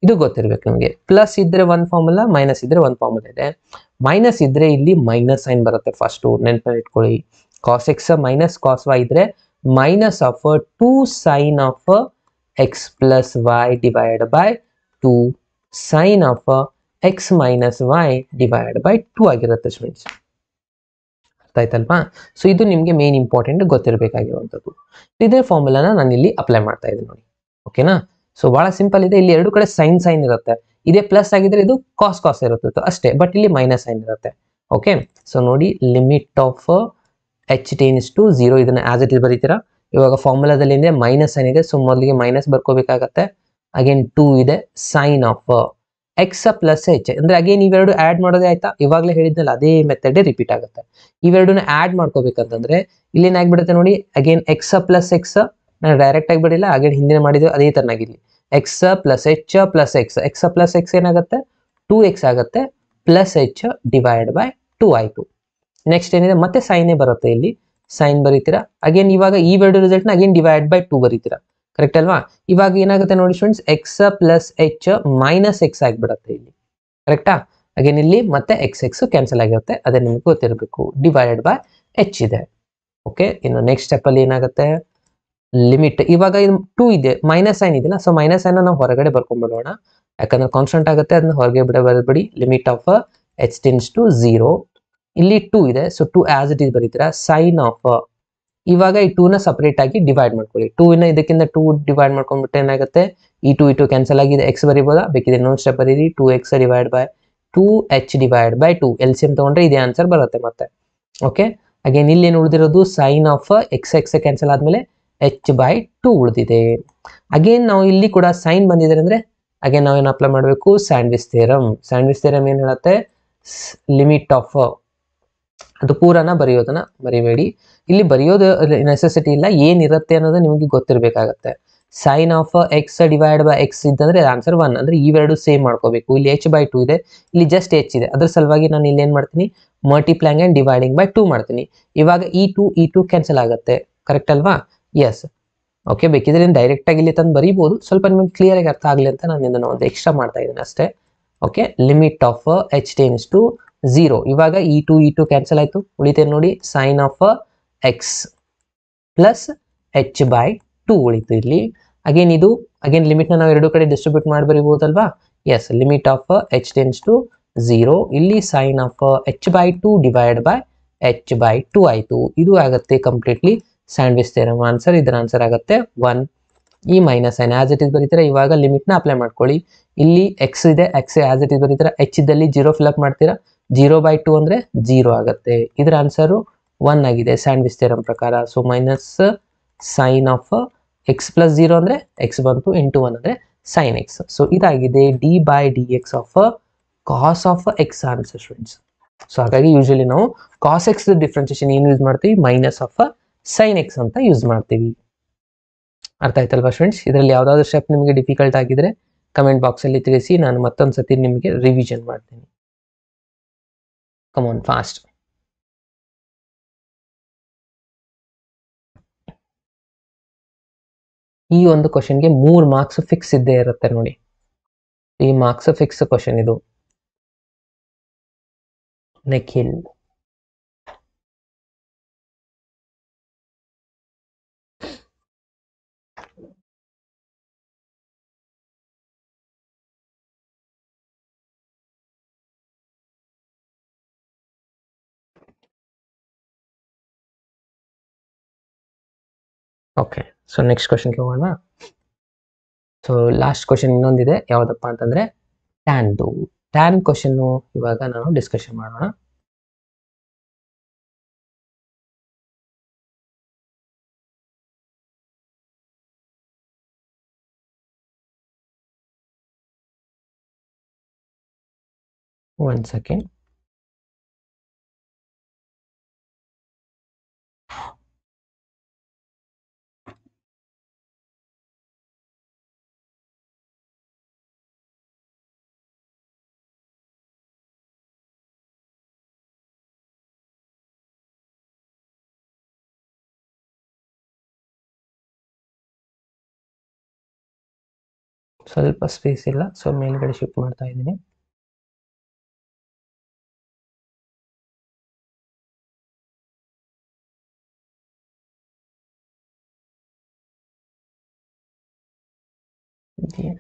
ಇದು ಗೊತ್ತಿರ್ಬೇಕು ನಿಮಗೆ. ಪ್ಲಸ್ ಇದ್ರೆ ಒಂದು ಫಾರ್ಮುಲಾ, ಮೈನಸ್ ಇದ್ರೆ ಒಂದು ಫಾರ್ಮುಲಾ ಇದೆ. ಮೈನಸ್ ಇದ್ರೆ ಇಲ್ಲಿ ಮೈನಸ್ ಸೈನ್ ಬರುತ್ತೆ, ಫಸ್ಟ್ ನೆನಪಲ್ಲಿ ಇಟ್ಕೊಳ್ಳಿ. Cos x minus cos y ಇದ್ರೆ minus of 2 sine of x plus y divide by 2 sine of x minus y divide by 2 ಆಗಿರುತ್ತೆ ಸ್ಟೂಡೆಂಟ್ಸ್. ಅರ್ಥ ಆಯ್ತಲ್ವಾ? ಸೊ ಇದು ನಿಮಗೆ ಮೇನ್ ಇಂಪಾರ್ಟೆಂಟ್ ಗೊತ್ತಿರಬೇಕಾಗಿರುವಂಥದ್ದು. ಇದೇ ಫಾರ್ಮುಲಾನ ನಾನು ಇಲ್ಲಿ ಅಪ್ಲೈ ಮಾಡ್ತಾ ಇದ್ದೀನಿ ನೋಡಿ. ಓಕೆನಾ? ಸೊ ಬಹಳ ಸಿಂಪಲ್ ಇದೆ. ಇಲ್ಲಿ ಎರಡು ಕಡೆ ಸೈನ್ ಸೈನ್ ಇರುತ್ತೆ. ಇದೇ ಪ್ಲಸ್ ಆಗಿದ್ರೆ ಇದು ಕಾಸ್ ಕಾಸ್ ಇರುತ್ತೆ ಅಷ್ಟೇ, ಬಟ್ ಇಲ್ಲಿ ಮೈನಸ್ ಸೈನ್ ಇರುತ್ತೆ. ಓಕೆ, ಸೊ ನೋಡಿ limit of h tends to 0, ಇದನ್ನ ಆಸ್ ಇಟ್ ಇಸ್ ಬರೀತೀರಾ. ಇವಾಗ ಫಾರ್ಮುಲಾದಲ್ಲಿ ಇದೆ ಮೈನಸ್ ಸೈನ್ ಇದೆ, ಸೊ ಮೊದಲಿಗೆ ಮೈನಸ್ ಬರ್ಕೋಬೇಕಾಗತ್ತೆ. ಅಗೇನ್ 2 ಇದೆ sine of x plus h, ಅಂದ್ರೆ ಅಗೇನ್ ಇವೆರಡು ಆಡ್ ಮಾಡೋದೇ ಆಯ್ತಾ, ಇವಾಗಲೇ ಹೇಳಿದ್ನಲ್ಲ ಅದೇ ಮೆಥಡ್ ರಿಪೀಟ್ ಆಗುತ್ತೆ. ಇವೆರಡನ್ನ ಆಡ್ ಮಾಡ್ಕೋಬೇಕಂತಂದ್ರೆ ಇಲ್ಲಿ ಏನಾಗ್ಬಿಡುತ್ತೆ ನೋಡಿ, ಅಗೇನ್ ಎಕ್ಸ್ ಪ್ಲಸ್ ಎಕ್ಸ್ ನಾನು ಡೈರೆಕ್ಟ್ ಆಗಿ ಬಿಡಿಲ್ಲ, ಅಗೇನ್ ಹಿಂದಿನ ಮಾಡಿದ್ವಿ ಅದೇ ತರನಾಗಿರ್ಲಿ. X plus h plus x, x plus x ಏನಾಗುತ್ತೆ 2x ಆಗುತ್ತೆ, ಪ್ಲಸ್ ಎಚ್ ಡಿವೈಡ್ ಬೈ 2 ಆಯ್ತು. ನೆಕ್ಸ್ಟ್ ಏನಿದೆ ಮತ್ತೆ ಸೈನೇ ಬರುತ್ತೆ, ಇಲ್ಲಿ ಸೈನ್ ಬರೀತೀರಾ. ಅಗೇನ್ ಇವಾಗ ಈ ಎರಡು ರಿಸಲ್ಟ್ನ ಅಗೇನ್ ಡಿವೈಡ್ ಬೈ 2 ಬರೀತೀರಾ. ಕರೆಕ್ಟ್ ಅಲ್ವಾ? ಇವಾಗ ಏನಾಗುತ್ತೆ ನೋಡಿ students, X plus h minus X ಆಗಿಬಿಡುತ್ತೆ ಇಲ್ಲಿ, ಕರೆಕ್ಟಾ? ಅಗೇನ್ ಇಲ್ಲಿ ಮತ್ತೆ ಎಕ್ಸ್ ಎಕ್ಸ್ ಕ್ಯಾನ್ಸಲ್ ಆಗಿರುತ್ತೆ, ಅದೇ ನಿಮ್ಗೆ ಗೊತ್ತಿರಬೇಕು, ಡಿವೈಡೆಡ್ ಬೈ ಎಚ್ ಇದೆ. ಓಕೆ, ಇನ್ನು ನೆಕ್ಸ್ಟ್ ಸ್ಟೆಪ್ ಅಲ್ಲಿ ಏನಾಗುತ್ತೆ, ಲಿಮಿಟ್ ಇವಾಗ ಇದು 2 ಇದೆ, ಮೈನಸ್ ಸೈನ್ ಇದೆಯಲ್ಲ, ಸೊ ಮೈನಸ್ ಸೈನ್ ನಾವು ಹೊರಗಡೆ ಬರ್ಕೊಂಡ್ಬಿಡೋಣ, ಯಾಕಂದ್ರೆ ಕಾನ್ಸ್ಟೆಂಟ್ ಆಗುತ್ತೆ, ಅದನ್ನ ಹೊರಗೆ ಬರಬೇಡಿ. Limit of h tends to 0, ಇಲ್ಲಿ 2 ಇದೆ, ಸೊ 2 ಆಸ್ ಇಟ್ ಈಸ್ ಬರೀತೀರಾ. ಸೈನ್ ಆಫ್, ಇವಾಗ ಈ 2 ನ ಸಪರೇಟ್ ಆಗಿ ಡಿವೈಡ್ ಮಾಡ್ಕೊಳ್ಳಿ. 2 ನ ಇದಕ್ಕಿಂತ 2 ಡಿವೈಡ್ ಮಾಡ್ಕೊಂಡ್ಬಿಟ್ಟು ಏನಾಗುತ್ತೆ, ಈ 2 ಕ್ಯಾನ್ಸಲ್ ಆಗಿದೆ, ಎಕ್ಸ್ ಬರೀಬೋದಾ? ಬೇಕಿದೆ ಇನ್ನೊಂದು ಸ್ಟೆಪ್ ಬರೀರಿ, 2x divide by 2h divide by 2, LCM ತಗೊಂಡ್ರೆ ಇದೇ ಆನ್ಸರ್ ಬರುತ್ತೆ ಮತ್ತೆ. ಓಕೆ, ಅಗೇನ್ ಇಲ್ಲಿ ಏನು ಉಳಿದಿರೋದು, sine of x x cancel ಆದ್ಮೇಲೆ h ಬೈ 2 ಉಳಿದಿದೆ. ಅಗೇನ್ ನಾವು ಇಲ್ಲಿ ಕೂಡ ಸೈನ್ ಬಂದಿದೆ ಅಂದ್ರೆ ಅಗೇನ್ ನಾವೇನು ಅಪ್ಲೈ ಮಾಡಬೇಕು, ಸ್ಯಾಂಡ್ವಿಚ್ ಥಿಯರಮ್. ಸ್ಯಾಂಡ್ವಿಚ್ ಥಿಯರಮ್ ಏನು ಹೇಳುತ್ತೆ, ಲಿಮಿಟ್ ಆಫ್, ಅದು ಪೂರನ ಬರೆಯೋದನ್ನ ಮರಿಬೇಡಿ, ಇಲ್ಲಿ ಬರೆಯೋದು ನೆಸೆಸಿಟಿ ಇಲ್ಲ, ಏನಿರುತ್ತೆ ಅನ್ನೋದು ನಿಮಗೆ ಗೊತ್ತಿರಬೇಕಾಗತ್ತೆ. Sine of x divide by x ಇದ್ದಂದ್ರೆ ಆನ್ಸರ್ 1, ಅಂದ್ರೆ ಇವೆರಡು ಸೇಮ್ ಮಾಡ್ಕೋಬೇಕು. ಇಲ್ಲಿ h ಬೈ 2 ಇದೆ, ಇಲ್ಲಿ ಜಸ್ಟ್ h ಇದೆ, ಅದ್ರ ಸಲುವಾಗಿ ನಾನು ಇಲ್ಲಿ ಏನ್ ಮಾಡ್ತೀನಿ, ಮಲ್ಟಿಪ್ಲೈಂಗ್ ಅಂಡ್ ಡಿವೈಡಿಂಗ್ ಬೈ 2 ಮಾಡ್ತೀನಿ. ಇವಾಗ ಈ 2 ಕ್ಯಾನ್ಸಲ್ ಆಗುತ್ತೆ, ಕರೆಕ್ಟ್ ಅಲ್ವಾ? ಎಸ್. ಓಕೆ, ಬೇಕಿದ್ರೆ ಡೈರೆಕ್ಟ್ ಆಗಿ ಇಲ್ಲಿ ತಂದು ಬರೀಬಹುದು, ಸ್ವಲ್ಪ ನಿಮಗೆ ಕ್ಲಿಯರ್ ಆಗಿ ಅರ್ಥ ಆಗಲಿ ಅಂತ ನಾನು ಇದನ್ನು ಒಂದು ಎಕ್ಸ್ಟ್ರಾ ಮಾಡ್ತಾ ಇದ್ದೀನಿ ಅಷ್ಟೇ. Okay, limit of h tends to 0, ಇವಾಗ ಈ 2 ಕ್ಯಾನ್ಸಲ್ ಆಯ್ತು, ಉಳಿತೇನೆ ನೋಡಿ, sine of x plus h by 2 ಉಳಿತು ಇಲ್ಲಿ. ಅಗೇನ್ ಇದು ಅಗೇನ್ ಲಿಮಿಟ್ ನಾವು ಎರಡು ಕಡೆ ಡಿಸ್ಟ್ರಿಬ್ಯೂಟ್ ಮಾಡಿ ಬರೀಬಹುದಲ್ವಾ? Yes, limit of h tends to 0, ಇಲ್ಲಿ sine of h by 2 divide by h by 2 ಆಯ್ತು. ಇದು ಆಗುತ್ತೆ ಕಂಪ್ಲೀಟ್ಲಿ ಸ್ಯಾಂಡ್ವಿಚ್ ಥಿಯರಮ್ ಆನ್ಸರ್. ಇದರ ಆನ್ಸರ್ ಆಗುತ್ತೆ 1. ಈ minus sine as it is ಬರೀತೀರಾ, ಇವಾಗ ಲಿಮಿಟ್ ನ ಅಪ್ಲೈ ಮಾಡ್ಕೊಳ್ಳಿ. ಇಲ್ಲಿ ಎಕ್ಸ್ ಇದೆ, ಎಕ್ಸ್ ಆಸ್ ಇಟ್ ಇಸ್ ಬರೀತೀರಾ, ಎಚ್ ಇದ್ದಲ್ಲಿ 0 ಫಿಲ್ಅಪ್ ಮಾಡ್ತೀರಾ, 0 ಬೈ 2 ಅಂದ್ರೆ 0 ಆಗುತ್ತೆ. ಇದರ ಆನ್ಸರು 1 ಆಗಿದೆ ಸ್ಯಾಂಡ್ವಿಚ್ ಥಿಯರಮ್ ಪ್ರಕಾರ. So minus sine of x plus 0 ಅಂದ್ರೆ ಎಕ್ಸ್ ಬಂತು, ಇಂಟು 1 ಅಂದ್ರೆ ಸೈನ್ ಎಕ್ಸ್. ಸೊ ಇದಾಗಿದೆ d by d x of cos of x answer students. So ಹಾಗಾಗಿ ಯೂಶಲಿ ನಾವು ಕಾಸ್ ಎಕ್ಸ್ ಡಿಫ್ರೆನ್ಸಿಯೇಷನ್ ಏನು ಯೂಸ್ ಮಾಡ್ತೀವಿ, ಮೈನಸ್ ಆಫ್ ಸೈನ್ ಎಕ್ಸ್ ಅಂತ use ಮಾಡ್ತೀವಿ. ಅರ್ಥ ಆಯ್ತಲ್ವಾ ಸ್ಟೂಡೆಂಟ್ಸ್? ಇದರಲ್ಲಿ ಯಾವ್ದಾದ್ರು ಸ್ಟೆಪ್ ನಿಮಗೆ ಡಿಫಿಕಲ್ಟ್ ಆಗಿದ್ರೆ ಕಮೆಂಟ್ ಬಾಕ್ಸ್ ಅಲ್ಲಿ ತಿಳಿಸಿ, ನಾನು ಮತ್ತೊಂದು ಸತಿ ನಿಮಗೆ ರಿವಿಷನ್ ಮಾಡ್ತೀನಿ. Come on fast. ಈ ಒಂದು ಕ್ವಶನ್ಗೆ 3 ಮಾರ್ಕ್ಸ್ ಫಿಕ್ಸ್ ಇದ್ದೇ ಇರುತ್ತೆ ನೋಡಿ, ಈ ಮಾರ್ಕ್ಸ್ ಫಿಕ್ಸ್ ಕ್ವಶನ್ ಇದು. ನಿಖಿಲ್, ಓಕೆ. ಸೊ ನೆಕ್ಸ್ಟ್ ಕ್ವಶನ್ಗೆ ಹೋಗೋಣ. ಸೊ ಲಾಸ್ಟ್ ಕ್ವಶನ್ ಇನ್ನೊಂದಿದೆ, ಯಾವುದಪ್ಪ ಅಂತಂದ್ರೆ ಟ್ಯಾನ್ದು. ಟ್ಯಾನ್ ಕ್ವಶನ್ ಇವಾಗ ನಾವು ಡಿಸ್ಕಷನ್ ಮಾಡೋಣ. One second. ಸ್ವಲ್ಪ ಸ್ಪೇಸ್ ಇಲ್ಲ, ಸೊ ಮೇಲ್ಗಡೆ ಶಿಫ್ಟ್ ಮಾಡ್ತಾ ಇದ್ದೀನಿ.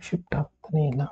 ಶಿಫ್ಟ್ ಆಗ್ತಾನೆ ಇಲ್ಲ.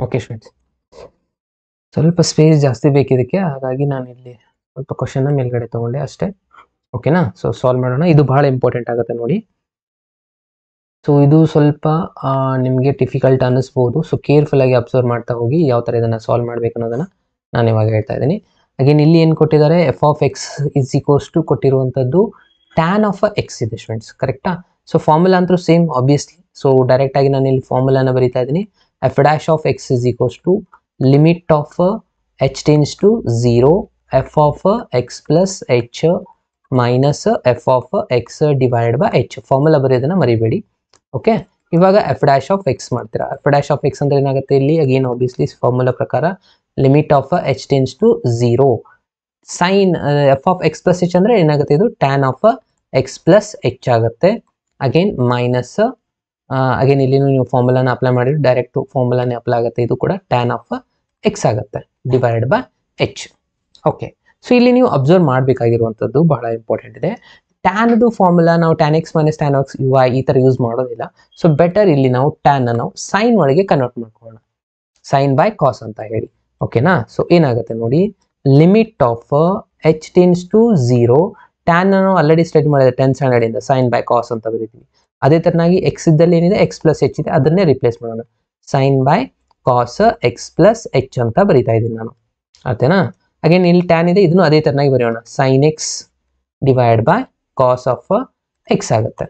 ಓಕೆ ಸ್ಟೂಡೆಂಟ್ಸ್, ಸ್ವಲ್ಪ ಸ್ಪೇಸ್ ಜಾಸ್ತಿ ಬೇಕಿದಕ್ಕೆ, ಹಾಗಾಗಿ ನಾನು ಇಲ್ಲಿ ಸ್ವಲ್ಪ ಕ್ವಶನ್ ಮೇಲ್ಗಡೆ ತಗೊಂಡೆ ಅಷ್ಟೇ. ಓಕೆನಾ? ಸೊ ಸಾಲ್ವ್ ಮಾಡೋಣ, ಇದು ಬಹಳ ಇಂಪಾರ್ಟೆಂಟ್ ಆಗುತ್ತೆ ನೋಡಿ. ಸೊ ಇದು ಸ್ವಲ್ಪ ನಿಮಗೆ ಡಿಫಿಕಲ್ಟ್ ಅನ್ನಿಸ್ಬೋದು. ಸೊ ಕೇರ್ಫುಲ್ ಆಗಿ ಅಬ್ಸರ್ವ್ ಮಾಡ್ತಾ ಹೋಗಿ ಯಾವ ಥರ ಇದನ್ನು ಸಾಲ್ವ್ ಮಾಡಬೇಕು ಅನ್ನೋದನ್ನು ನಾನು ಇವಾಗ ಹೇಳ್ತಾ ಇದ್ದೀನಿ. ಅಗೇನ್ ಇಲ್ಲಿ ಏನು ಕೊಟ್ಟಿದ್ದಾರೆ, f of x is equals to ಕೊಟ್ಟಿರುವಂಥದ್ದು ಟ್ಯಾನ್ ಆಫ್ ಎಕ್ಸ್ ಇದೆ ಸ್ಟೂಡೆಂಟ್ಸ್, ಕರೆಕ್ಟಾ? ಸೊ ಫಾರ್ಮುಲಾ ಅಂತೂ ಸೇಮ್ ಆಬ್ವಿಯಸ್ಲಿ. ಸೊ ಡೈರೆಕ್ಟಾಗಿ ನಾನು ಇಲ್ಲಿ ಫಾರ್ಮುಲಾನ ಬರೀತಾ ಇದ್ದೀನಿ. F dash of x is equals to limit of h tends to 0 f of x plus h minus f of x divide by h. Formula ಬರೆಯೋದನ್ನು ಮರಿಬೇಡಿ. ಓಕೆ, ಇವಾಗ ಎಫ್ ಡ್ಯಾಶ್ ಆಫ್ ಎಕ್ಸ್ ಮಾಡ್ತೀರಾ. ಎಫ್ ಡ್ಯಾಶ್ ಆಫ್ ಎಕ್ಸ್ ಅಂದ್ರೆ ಏನಾಗುತ್ತೆ ಇಲ್ಲಿ, again obviously formula ಪ್ರಕಾರ limit of h tends to 0 sine f of x plus h ಅಂದ್ರೆ ಏನಾಗುತ್ತೆ, ಇದು tan of x plus h ಆಗುತ್ತೆ. ಅಗೇನ್ ಮೈನಸ್ ಅಗೇನ್ ಇಲ್ಲಿ ನೀವು ಫಾರ್ಮುಲಾನ ಅಪ್ಲೈ ಮಾಡಿದ್ರೆ ಡೈರೆಕ್ಟ್ ಫಾರ್ಮುಲಾನೇ ಅಪ್ಲೈ ಆಗುತ್ತೆ. ಇದು ಕೂಡ ಟ್ಯಾನ್ ಆಫ್ ಎಕ್ಸ್ ಆಗುತ್ತೆ divide by h. Okay, so ಇಲ್ಲಿ ನೀವು ಅಬ್ಸರ್ವ್ ಮಾಡಬೇಕಾಗಿರುವಂಥದ್ದು ಬಹಳ ಇಂಪಾರ್ಟೆಂಟ್ ಇದೆ. ಟ್ಯಾನ್ದು ಫಾರ್ಮುಲಾ ನಾವು tan x minus tan x ಯು ಐ ಈ ಥರ ಯೂಸ್ ಮಾಡೋದಿಲ್ಲ. ಸೊ ಬೆಟರ್ ಇಲ್ಲಿ ನಾವು ಟ್ಯಾನ್ ನಾವು ಸೈನ್ ಒಳಗೆ ಕನ್ವರ್ಟ್ ಮಾಡ್ಕೊಳ್ಳೋಣ, ಸೈನ್ ಬೈ ಕಾಸ್ ಅಂತ ಹೇಳಿ. ಓಕೆನಾ? ಸೊ ಏನಾಗುತ್ತೆ ನೋಡಿ, limit of h tends to 0 tan ನಾವು ಆಲ್ರೆಡಿ ಸ್ಟಡಿ ಮಾಡಿದೆ 10th ಸ್ಟ್ಯಾಂಡರ್ಡ್ ಇಂದ, ಸೈನ್ ಬೈ ಕಾಸ್ ಅಂತ ಬರೀತೀವಿ. ಅದೇ ತರನಾಗಿ ಎಕ್ಸ್ ಇದ್ದಲ್ಲಿ ಏನಿದೆ ಎಕ್ಸ್ ಪ್ಲಸ್ ಎಚ್ ಇದೆ, ಅದನ್ನೇ ರಿಪ್ಲೇಸ್ ಮಾಡೋಣ, sine by cos x plus h ಅಂತ ಬರೀತಾ ಇದ್ದೀನಿ ನಾನು. ಆಯ್ತೇನಾ? ಅಗೇನ್ ಇಲ್ಲಿ ಟ್ಯಾನ್ ಇದೆ, ಇದನ್ನು ಅದೇ ತರನಾಗಿ ಬರೆಯೋಣ, sine x divide by cos of x ಆಗುತ್ತೆ.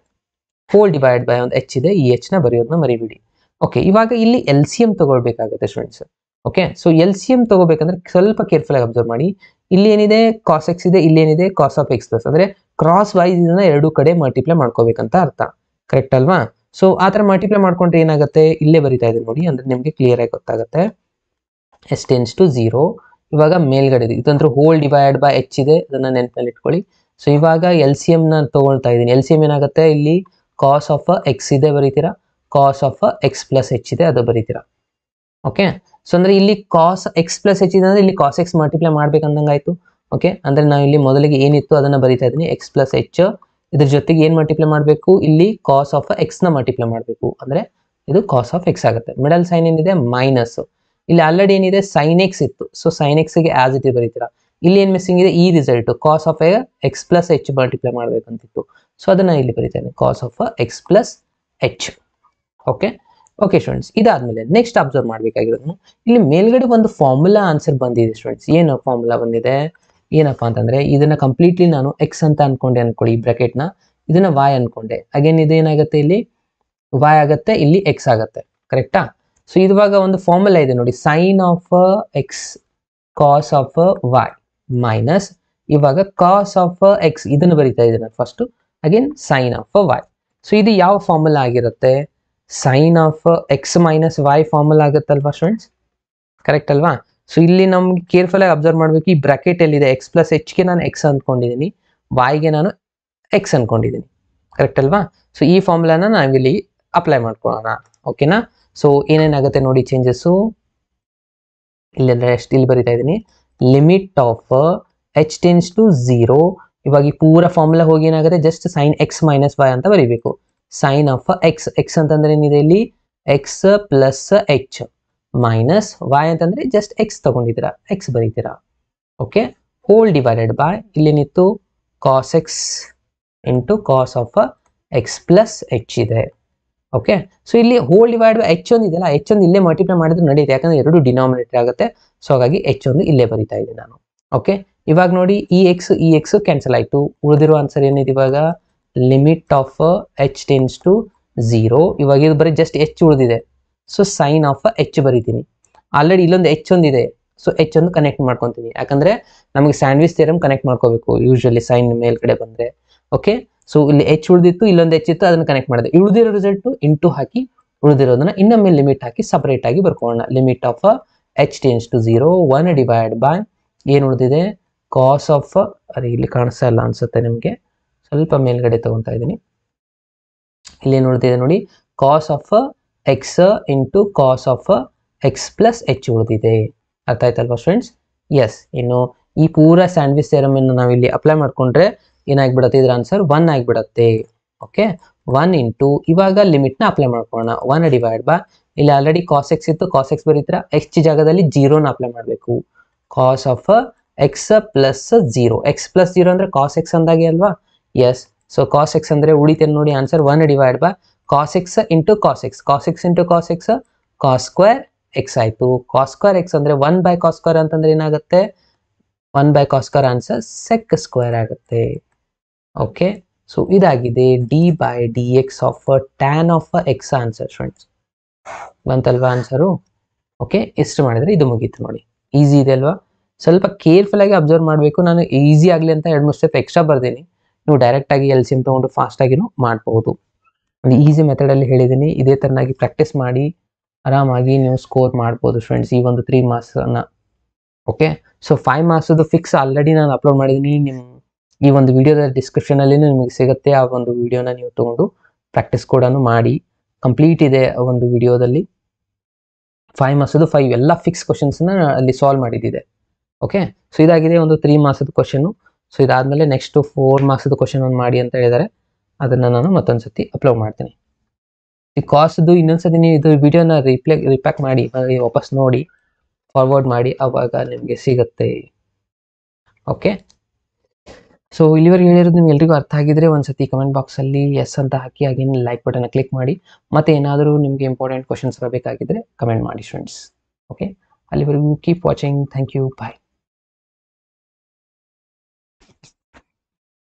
ಹೋಲ್ ಡಿವೈಡ್ ಬೈ ಒಂದು ಎಚ್ ಇದೆ, ಈ ಎಚ್ ನ ಬರೆಯೋದನ್ನ ಮರಿಬಿಡಿ. ಓಕೆ, ಇವಾಗ ಇಲ್ಲಿ ಎಲ್ ಸಿ ಎಂ ತಗೊಳ್ಬೇಕಾಗುತ್ತೆ students. Okay, so L C M ತಗೋಬೇಕಂದ್ರೆ ಸ್ವಲ್ಪ ಕೇರ್ಫುಲ್ ಆಗಿ ಅಬ್ಸರ್ವ್ ಮಾಡಿ. ಇಲ್ಲಿ ಏನಿದೆ ಕಾಸ್ ಎಕ್ಸ್ ಇದೆ, ಇಲ್ಲಿ ಏನಿದೆ ಕಾಸ್ ಆಫ್ ಎಕ್ಸ್ ಪ್ಲಸ್, ಅಂದ್ರೆ ಕ್ರಾಸ್ ವೈಸ್ ಇದನ್ನ ಎರಡು ಕಡೆ ಮಲ್ಟಿಪ್ಲೈ ಮಾಡ್ಕೋಬೇಕಂತ ಅರ್ಥ, ಕರೆಕ್ಟ್ ಅಲ್ವಾ? ಸೊ ಆ ಥರ ಮಲ್ಟಿಪ್ಲೈ ಮಾಡ್ಕೊಂಡ್ರೆ ಏನಾಗುತ್ತೆ, ಇಲ್ಲೇ ಬರಿತಾ ಇದೆ ನೋಡಿ, ಅಂದ್ರೆ ನಿಮಗೆ ಕ್ಲಿಯರ್ ಆಗಿ ಗೊತ್ತಾಗುತ್ತೆ. ಎಸ್ ಟೆನ್ಸ್ ಟು 0 ಇವಾಗ ಮೇಲ್ಗಡೆ ಇದೆ, ಇದಂದ್ರೆ ಹೋಲ್ ಡಿವೈಡ್ ಬೈ ಎಚ್ ಇದೆ, ಅದನ್ನ ನೆನಪಲ್ಲಿ ಇಟ್ಕೊಳ್ಳಿ. ಸೊ ಇವಾಗ ಎಲ್ ಸಿ ಎಂ ನ ತಗೊಳ್ತಾ ಇದ್ದೀನಿ. ಎಲ್ ಸಿ ಎಂ ಏನಾಗುತ್ತೆ, ಇಲ್ಲಿ ಕಾಸ್ ಆಫ್ ಎಕ್ಸ್ ಇದೆ ಬರೀತೀರಾ, ಕಾಸ್ ಆಫ್ ಎಕ್ಸ್ ಪ್ಲಸ್ ಎಚ್ ಇದೆ ಅದು ಬರೀತೀರಾ. ಓಕೆ, ಸೊ ಅಂದ್ರೆ ಇಲ್ಲಿ ಕಾಸ್ ಎಕ್ಸ್ ಪ್ಲಸ್ ಎಚ್ ಇದೆ ಅಂದ್ರೆ ಇಲ್ಲಿ ಕಾಸ್ ಎಕ್ಸ್ ಮಲ್ಟಿಪ್ಲೈ ಮಾಡ್ಬೇಕಂದಂಗಾಯ್ತು. ಓಕೆ, ಅಂದ್ರೆ ನಾವು ಇಲ್ಲಿ ಮೊದಲಿಗೆ ಏನಿತ್ತು ಅದನ್ನ ಬರೀತಾ ಇದ್ದೀನಿ, ಎಕ್ಸ್ ಪ್ಲಸ್ ಎಚ್, ಇದ್ರ ಜೊತೆಗೆ ಏನ್ ಮಲ್ಟಿಪ್ಲೈ ಮಾಡಬೇಕು, ಇಲ್ಲಿ ಕಾಸ್ ಆಫ್ ಎಕ್ಸ್ ನ ಮಲ್ಟಿಪ್ಲೈ ಮಾಡಬೇಕು, ಅಂದ್ರೆ ಇದು ಕಾಸ್ ಆಫ್ ಎಕ್ಸ್ ಆಗುತ್ತೆ. ಮಿಡಲ್ ಸೈನ್ ಏನಿದೆ ಮೈನಸ್, ಇಲ್ಲಿ ಆಲ್ರೆಡಿ ಏನಿದೆ ಸೈನ್ ಎಕ್ಸ್ ಇತ್ತು, ಸೊ ಸೈನ್ ಎಕ್ಸ್ ಗೆ ಆಸ್ ಇಟ್ ಇಸ್ ಬರೀತೀರಾ. ಇಲ್ಲಿ ಏನ್ ಮಿಸ್ಸಿಂಗ್ ಇದೆ, ಈ result cos of x plus h multiply ಮಾಡ್ಬೇಕಂತಿತ್ತು, ಸೊ ಅದನ್ನ ಇಲ್ಲಿ ಬರೀತೇನೆ, cos of x plus h. Okay okay students, ಇದಾದ್ಮೇಲೆ ನೆಕ್ಸ್ಟ್ ಅಬ್ಸರ್ವ್ ಮಾಡಬೇಕಾಗಿರೋದು, ಇಲ್ಲಿ ಮೇಲ್ಗಡೆ ಒಂದು ಫಾರ್ಮುಲಾ ಆನ್ಸರ್ ಬಂದಿದೆ ಸ್ಟೂಡೆಂಟ್ಸ್. ಏನು ಫಾರ್ಮುಲಾ ಬಂದಿದೆ, ಏನಪ್ಪಾ ಅಂತಂದ್ರೆ ಇದನ್ನ ಕಂಪ್ಲೀಟ್ಲಿ ನಾನು ಎಕ್ಸ್ ಅಂತ ಅನ್ಕೊಂಡೆ ಅನ್ಕೊಳ್ಳಿ, ಈ ಬ್ರಾಕೆಟ್ ನ ಇದನ್ನ ವಾಯ್ ಅನ್ಕೊಂಡೆ. ಅಗೇನ್ ಇದೇನಾಗುತ್ತೆ, ಇಲ್ಲಿ ವಾಯ್ ಆಗತ್ತೆ, ಇಲ್ಲಿ ಎಕ್ಸ್ ಆಗತ್ತೆ, ಕರೆಕ್ಟಾ? ಸೊ ಇವಾಗ ಒಂದು ಫಾರ್ಮುಲಾ ಇದೆ ನೋಡಿ, sine of x cos of y minus ಇವಾಗ ಕಾಸ್ ಆಫ್ ಎಕ್ಸ್, ಇದನ್ನು ಬರೀತಾ ಇದ್ದೀನಿ first, again sine of y. So ಇದು ಯಾವ ಫಾರ್ಮುಲಾ ಆಗಿರುತ್ತೆ, sine of x minus y formula ಆಗುತ್ತಲ್ವಾ ಸ್ಟೂಡೆಂಟ್ಸ್, ಕರೆಕ್ಟ್ ಅಲ್ವಾ? ಸೊ ಇಲ್ಲಿ ನಮ್ಗೆ ಕೇರ್ಫುಲ್ ಆಗಿ ಅಬ್ಸರ್ವ್ ಮಾಡಬೇಕು, ಈ ಬ್ರಾಕೆಟ್ ಎಲ್ಲಿದೆ, ಎಕ್ಸ್ ಪ್ಲಸ್ ಎಚ್ ಗೆ ನಾನು ಎಕ್ಸ್ ಅನ್ಕೊಂಡಿದ್ದೀನಿ, ವಾಯ್ಗೆ ನಾನು ಎಕ್ಸ್ ಅನ್ಕೊಂಡಿದ್ದೀನಿ, ಕರೆಕ್ಟ್ ಅಲ್ವಾ? ಸೊ ಈ ಫಾರ್ಮುಲಾನ ನಾವಿಲ್ಲಿ ಅಪ್ಲೈ ಮಾಡ್ಕೊಳ್ಳೋಣ. ಓಕೆನಾ? ಸೊ ಏನೇನಾಗುತ್ತೆ ನೋಡಿ ಚೇಂಜಸ್ಸು, ಇಲ್ಲಿ ಬರೀತಾ ಇದ್ದೀನಿ, limit of h tends to 0 ಇವಾಗ ಈ ಪೂರ ಫಾರ್ಮುಲಾ ಹೋಗಿ ಏನಾಗುತ್ತೆ, just sine x minus y ಅಂತ ಬರೀಬೇಕು. ಸೈನ್ ಆಫ್ ಎಕ್ಸ್, ಎಕ್ಸ್ ಅಂತಂದ್ರೆ ಏನಿದೆ ಇಲ್ಲಿ x plus h minus y ಅಂತಂದ್ರೆ ಜಸ್ಟ್ ಎಕ್ಸ್ ತಗೊಂಡಿದ್ದೀರಾ, ಎಕ್ಸ್ ಬರೀತೀರಾ. ಓಕೆ, ಹೋಲ್ ಡಿವೈಡೆಡ್ ಬೈ ಇಲ್ಲೇನಿತ್ತು cos x into cos of x plus h ಇದೆ. ಓಕೆ, ಸೊ ಇಲ್ಲಿ ಹೋಲ್ ಡಿವೈಡ್ ಬೈ ಎಚ್ ಒಂದು ಇದೆಯಲ್ಲ, ಎಚ್ ಒಂದು ಇಲ್ಲೇ ಮಲ್ಟಿಪ್ಲೈ ಮಾಡಿದ್ರೆ ನಡೆಯುತ್ತೆ, ಯಾಕಂದ್ರೆ ಎರಡು ಡಿನಾಮಿನೇಟರ್ ಆಗುತ್ತೆ. ಸೊ ಹಾಗಾಗಿ ಎಚ್ ಒಂದು ಇಲ್ಲೇ ಬರೀತಾ ಇದ್ದೀನಿ ನಾನು. ಓಕೆ, ಇವಾಗ ನೋಡಿ ಈ ಎಕ್ಸ್ ಕ್ಯಾನ್ಸಲ್ ಆಯ್ತು, ಉಳಿದಿರೋ ಆನ್ಸರ್ ಏನಿದೆ ಇವಾಗ limit of h tends to 0 ಇವಾಗ ಇದು ಬರೀ ಜಸ್ಟ್ ಎಚ್ ಉಳಿದಿದೆ, ಸೊ ಸೈನ್ ಆಫ್ ಎಚ್ ಬರೀತೀನಿ. ಆಲ್ರೆಡಿ ಇಲ್ಲೊಂದು ಎಚ್ ಒಂದಿದೆ, ಸೊ ಎಚ್ ಒಂದು ಕನೆಕ್ಟ್ ಮಾಡ್ಕೊತೀನಿ, ಯಾಕಂದ್ರೆ ನಮಗೆ ಸ್ಯಾಂಡ್ವಿಚ್ ಥಿಯರಮ್ ಕನೆಕ್ಟ್ ಮಾಡ್ಕೋಬೇಕು ಯೂಶಲಿ ಸೈನ್ ಮೇಲ್ಗಡೆ ಬಂದ್ರೆ. ಓಕೆ, ಸೊ ಇಲ್ಲಿ ಎಚ್ ಉಳಿದಿತ್ತು, ಇಲ್ಲೊಂದು ಎಚ್ ಇತ್ತು, ಅದನ್ನ ಕನೆಕ್ಟ್ ಮಾಡಿದೆ. ಉಳಿದಿರೋ ರಿಸಲ್ಟ್ ಇಂಟು ಹಾಕಿ ಉಳಿದಿರೋದನ್ನ ಇನ್ನೊಮ್ಮೆ ಲಿಮಿಟ್ ಹಾಕಿ ಸಪರೇಟ್ ಆಗಿ ಬರ್ಕೊಳ್ಳೋಣ. Limit of h tends to 0 1 divide by ಏನು ಉಳಿದಿದೆ ಕಾಸ್ ಆಫ್, ಅರೆ ಇಲ್ಲಿ ಕಾಣಿಸ್ತಾ ಇಲ್ಲ ಅನ್ಸುತ್ತೆ ನಿಮಗೆ, ಸ್ವಲ್ಪ ಮೇಲ್ಗಡೆ ತಗೊಂತಾ ಇದ್ದೀನಿ, ಇಲ್ಲಿ ಏನು ಉಳಿದಿದೆ ನೋಡಿ, cos of x into cos of x plus h ಉಳಿದಿದೆ. ಅರ್ಥ ಆಯ್ತಲ್ವಾ ಸ್ಟೂಡೆಂಟ್ಸ್? ಎಸ್, ಇನ್ನು ಈ ಪೂರ ಸ್ಯಾಂಡ್ವಿಚ್ ಥಿಯರಮ್ ಅನ್ನು ನಾವು ಇಲ್ಲಿ ಅಪ್ಲೈ ಮಾಡ್ಕೊಂಡ್ರೆ ಏನಾಗ್ಬಿಡುತ್ತೆ, ಇದ್ರ ಆನ್ಸರ್ 1 ಆಗಿಬಿಡುತ್ತೆ. ಓಕೆ, 1 ಇಂಟು ಇವಾಗ ಲಿಮಿಟ್ನ ಅಪ್ಲೈ ಮಾಡ್ಕೊಳ್ಳೋಣ, 1 ಡಿವೈಡ್ ಬೈ ಇಲ್ಲಿ ಆಲ್ರೆಡಿ ಕಾಸ್ ಎಕ್ಸ್ ಇತ್ತು, ಕಾಸ್ ಎಕ್ಸ್ ಬರೀತೀರಾ, ಎಕ್ಸ್ ಜಾಗದಲ್ಲಿ 0ನ ಅಪ್ಲೈ ಮಾಡಬೇಕು, cos of x plus 0, x plus 0 ಅಂದ್ರೆ ಕಾಸ್ ಎಕ್ಸ್ ಅಂದಾಗೆ ಅಲ್ವಾ? ಎಸ್, ಸೊ ಕಾಸ್ ಎಕ್ಸ್ ಅಂದ್ರೆ ಉಳಿತೇನೆ ನೋಡಿ answer 1 divide by cos x into cos x, cos x into cos x cos square x ಆಯಿತು. ಕಾಸ್ ಸ್ಕ್ವೇರ್ ಎಕ್ಸ್ ಅಂದರೆ 1 by cos square ಅಂತಂದ್ರೆ ಏನಾಗುತ್ತೆ, 1 by cos square answer sec square ಆಗುತ್ತೆ. Okay, so ಇದಾಗಿದೆ d by d x of tan of x answer friends. ಬಂತಲ್ವಾ answer? Okay, ಇಷ್ಟು ಮಾಡಿದರೆ ಇದು ಮುಗೀತು ನೋಡಿ. ಈಸಿ ಇದೆ ಅಲ್ವಾ? ಸ್ವಲ್ಪ ಕೇರ್ಫುಲ್ ಆಗಿ ಅಬ್ಸರ್ವ್ ಮಾಡಬೇಕು. ನಾನು ಈಸಿ ಆಗಲಿ ಅಂತ 2-3 ಸ್ಟೆಪ್ ಎಕ್ಸ್ಟ್ರಾ ಬರ್ತೀನಿ. ನೀವು ಡೈರೆಕ್ಟಾಗಿ ಎಲ್ ಸಿ ಎಮ್ ತೊಗೊಂಡು ಫಾಸ್ಟಾಗಿನೂ ಮಾಡ್ಬೋದು. ಒಂದು ಈಸಿ ಮೆಥಡಲ್ಲಿ ಹೇಳಿದ್ದೀನಿ. ಇದೇ ಥರನಾಗಿ ಪ್ರಾಕ್ಟೀಸ್ ಮಾಡಿ ಆರಾಮಾಗಿ ನೀವು ಸ್ಕೋರ್ ಮಾಡ್ಬೋದು ಫ್ರೆಂಡ್ಸ್ ಈ ಒಂದು 3 ಮಾರ್ಕ್ಸನ್ನು. ಓಕೆ, ಸೊ 5 ಮಾರ್ಕ್ಸದು ಫಿಕ್ಸ್ ಆಲ್ರೆಡಿ ನಾನು ಅಪ್ಲೋಡ್ ಮಾಡಿದ್ದೀನಿ. ನಿಮ್ಮ ಈ ಒಂದು ವಿಡಿಯೋದ ಡಿಸ್ಕ್ರಿಪ್ಷನಲ್ಲಿ ನಿಮಗೆ ಸಿಗುತ್ತೆ. ಆ ಒಂದು ವಿಡಿಯೋನ ನೀವು ತೊಗೊಂಡು ಪ್ರಾಕ್ಟೀಸ್ ಕೂಡ ಮಾಡಿ. ಕಂಪ್ಲೀಟ್ ಇದೆ ಆ ಒಂದು ವಿಡಿಯೋದಲ್ಲಿ. 5 ಮಾರ್ಕ್ಸದು 5 ಎಲ್ಲ ಫಿಕ್ಸ್ ಕ್ವಶನ್ಸ್ನ ಅಲ್ಲಿ ಸಾಲ್ವ್ ಮಾಡಿದ್ದಿದೆ. ಓಕೆ, ಸೊ ಇದಾಗಿದೆ ಒಂದು 3 ಮಾರ್ಕ್ಸದ ಕ್ವಶನು. ಸೊ ಇದಾದಮೇಲೆ ನೆಕ್ಸ್ಟು 4 ಮಾರ್ಕ್ಸದ ಕ್ವಶನ್ ಒಂದು ಮಾಡಿ ಅಂತ ಹೇಳಿದ್ದಾರೆ. ಅದನ್ನು ನಾನು ಮತ್ತೊಂದು ಸತಿ ಅಪ್ಲೋಡ್ ಮಾಡ್ತೀನಿ. ಈ ಕಾಸ್ದು ಇನ್ನೊಂದ್ಸತಿ ನೀವು ಇದು ವಿಡಿಯೋನ ರಿಪ್ಯಾಕ್ ಮಾಡಿ ವಾಪಸ್ ನೋಡಿ ಫಾರ್ವರ್ಡ್ ಮಾಡಿ, ಆವಾಗ ನಿಮಗೆ ಸಿಗುತ್ತೆ. ಓಕೆ, ಸೊ ಇಲ್ಲಿವರೆಗೆ ಹೇಳಿರೋದು ನಿಮ್ಗೆ ಎಲ್ರಿಗೂ ಅರ್ಥ ಆಗಿದ್ರೆ ಒಂದ್ಸತಿ ಕಮೆಂಟ್ ಬಾಕ್ಸಲ್ಲಿ ಎಸ್ ಅಂತ ಹಾಕಿ, ಹಾಗೇನು ಲೈಕ್ ಬಟನ್ನ ಕ್ಲಿಕ್ ಮಾಡಿ. ಮತ್ತು ಏನಾದರೂ ನಿಮಗೆ ಇಂಪಾರ್ಟೆಂಟ್ ಕ್ವಶನ್ಸ್ ಬರಬೇಕಾಗಿದ್ದರೆ ಕಮೆಂಟ್ ಮಾಡಿ ಫ್ರೆಂಡ್ಸ್. ಓಕೆ, ಅಲ್ಲಿವರೆಗೂ keep watching. Thank you, bye.